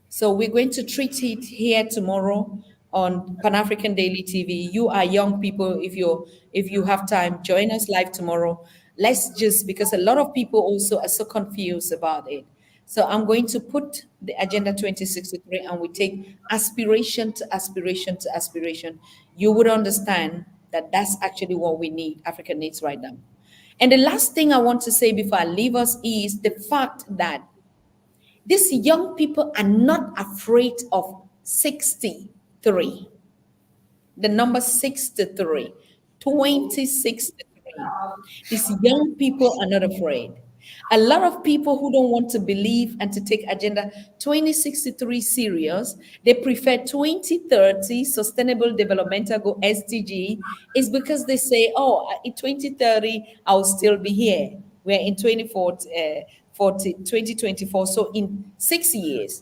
So we're going to treat it here tomorrow on Pan African Daily TV. You are young people. If you have time, join us live tomorrow. Let's just, because a lot of people also are so confused about it. So I'm going to put the Agenda 2063 and we take aspiration to aspiration to aspiration. You would understand that that's actually what we need, Africa needs right now. And the last thing I want to say before I leave us is the fact that these young people are not afraid of 63. The number 63, 2063. These young people are not afraid. A lot of people who don't want to believe and to take Agenda 2063 serious, they prefer 2030 Sustainable Developmental Goal SDG, is because they say, oh, in 2030, I'll still be here. We're in 2024, so in 6 years.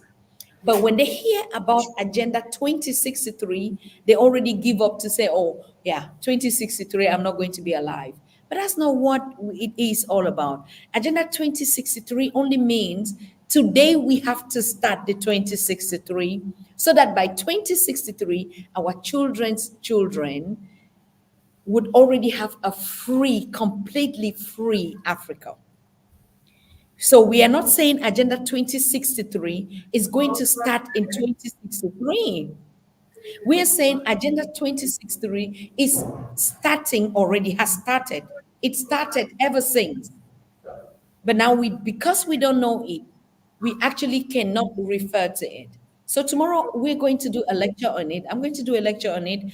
But when they hear about Agenda 2063, they already give up to say, oh, yeah, 2063, I'm not going to be alive. But that's not what it is all about. Agenda 2063 only means today we have to start the 2063 so that by 2063, our children's children would already have a free, completely free Africa. So we are not saying Agenda 2063 is going to start in 2063. We are saying Agenda 2063 is starting already, has started. It started ever since. But now because we don't know it, we actually cannot refer to it. So tomorrow we're going to do a lecture on it. I'm going to do a lecture on it.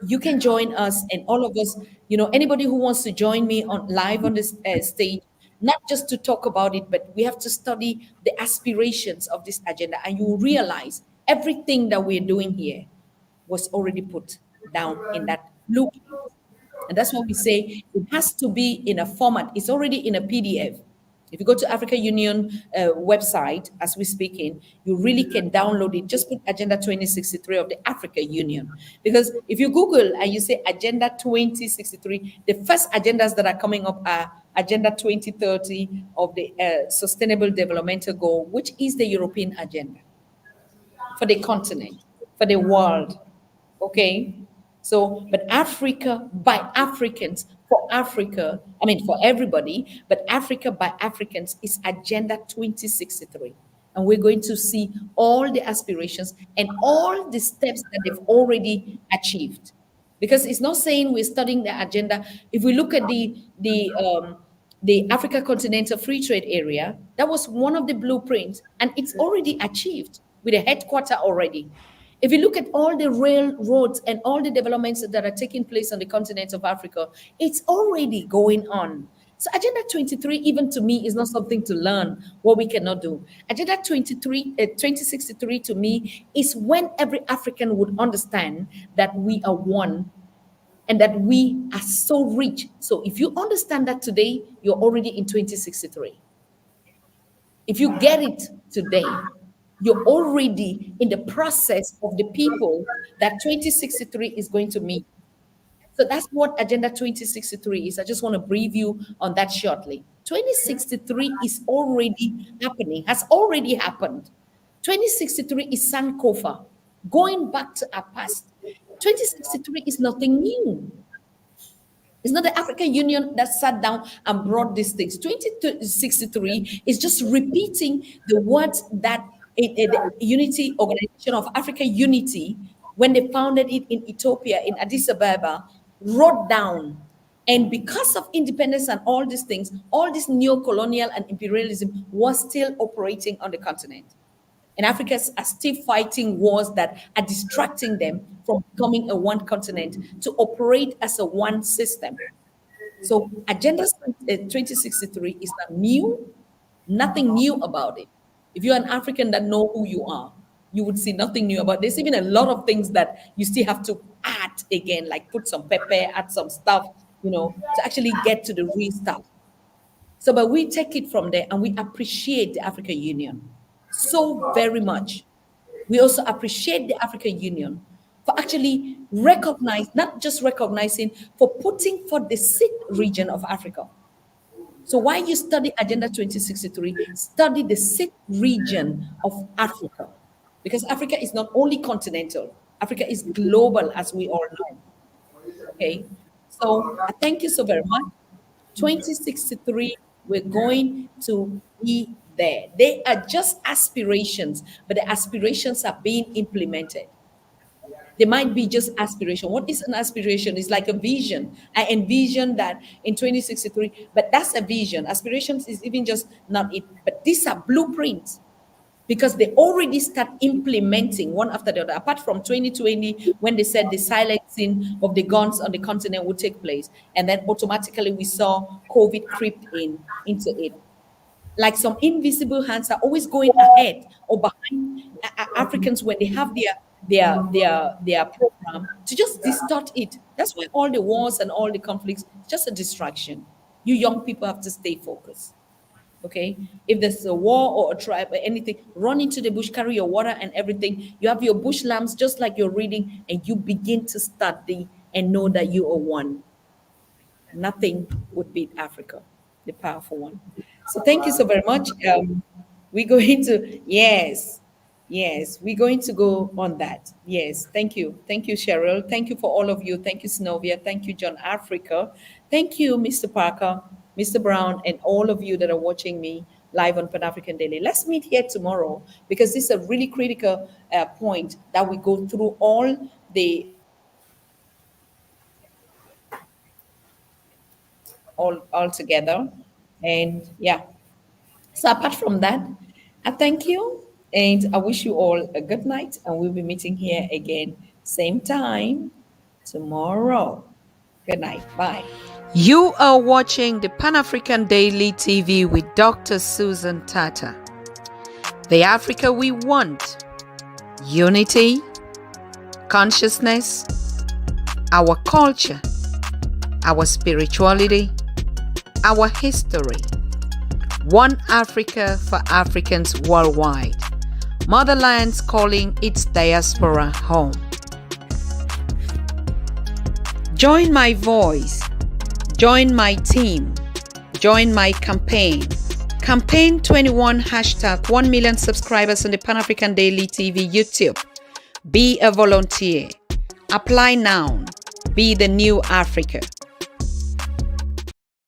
You can join us, and all of us, anybody who wants to join me on live on this stage, not just to talk about it, but we have to study the aspirations of this agenda, and you realize everything that we're doing here was already put down in that blueprint. And that's why we say it has to be in a format. It's already in a PDF. If you go to Africa Union website, as we speak in, you really can download it. Just put Agenda 2063 of the Africa Union. Because if you Google and you say Agenda 2063, the first agendas that are coming up are Agenda 2030 of the Sustainable Developmental Goal, which is the European agenda for the continent, for the world. Okay? So, but Africa by Africans, for Africa, I mean, for everybody, but Africa by Africans is Agenda 2063. And we're going to see all the aspirations and all the steps that they've already achieved. Because it's not saying we're studying the agenda. If we look at the Africa Continental Free Trade Area, that was one of the blueprints, and it's already achieved with a headquarter already. If you look at all the railroads and all the developments that are taking place on the continent of Africa, it's already going on. So Agenda 23, even to me, is not something to learn what we cannot do. Agenda 2063 to me is when every African would understand that we are one and that we are so rich. So if you understand that today, you're already in 2063. If you get it today, you're already in the process of the people that 2063 is going to meet. So that's what Agenda 2063 is. I just want to brief you on that shortly. 2063 is already happening, has already happened. 2063 is Sankofa, going back to our past. 2063 is nothing new. It's not the African Union that sat down and brought these things. 2063 is just repeating the words that the Unity Organization of Africa Unity, when they founded it in Ethiopia, in Addis Ababa, wrote down. And because of independence and all these things, all this neo-colonial and imperialism was still operating on the continent. And Africans are still fighting wars that are distracting them from becoming a one continent to operate as a one system. So Agenda 2063 is not new, nothing new about it. If you're an African that know who you are, you would see nothing new about it. There's even a lot of things that you still have to add again, like put some pepper, add some stuff, to actually get to the real stuff. So, but we take it from there and we appreciate the African Union so very much. We also appreciate the African Union for actually not just recognizing, for putting for the sixth region of Africa. So while you study Agenda 2063, study the sixth region of Africa. Because Africa is not only continental, Africa is global, as we all know. Okay. So I thank you so very much. 2063, we're going to be there. They are just aspirations, but the aspirations are being implemented. They might be just aspiration. What is an aspiration? It's like a vision. I envision that in 2063, but that's a vision. Aspirations is even just not it, but these are blueprints because they already start implementing one after the other. Apart from 2020, when they said the silencing of the guns on the continent would take place, and then automatically we saw COVID creep into it. Like some invisible hands are always going ahead or behind Africans when they have their program to just distort it. That's why all the wars and all the conflicts, it's just a distraction. You young people have to stay focused. Okay, if there's a war or a tribe or anything, run into the bush, carry your water and everything. You have your bush lamps, just like you're reading, and you begin to study and know that you are one. Nothing would beat Africa, the powerful one. So thank you so very much. We're going to, yes, we're going to go on that. Yes, thank you. Thank you, Cheryl. Thank you for all of you. Thank you, Synovia. Thank you, John Africa. Thank you, Mr. Parker, Mr. Brown, and all of you that are watching me live on Pan African Daily. Let's meet here tomorrow because this is a really critical point that we go through all together. And yeah. So apart from that, I thank you, and I wish you all a good night, and we'll be meeting here again, same time tomorrow. Good night. Bye. You are watching the Pan African Daily TV with Dr. Susan Tata. The Africa we want: unity, consciousness, our culture, our spirituality, our history. One Africa for Africans worldwide. Motherland's calling its diaspora home. Join my voice. Join my team. Join my campaign. Campaign 21 hashtag 1 million subscribers on the Pan African Daily TV YouTube. Be a volunteer. Apply now. Be the new Africa.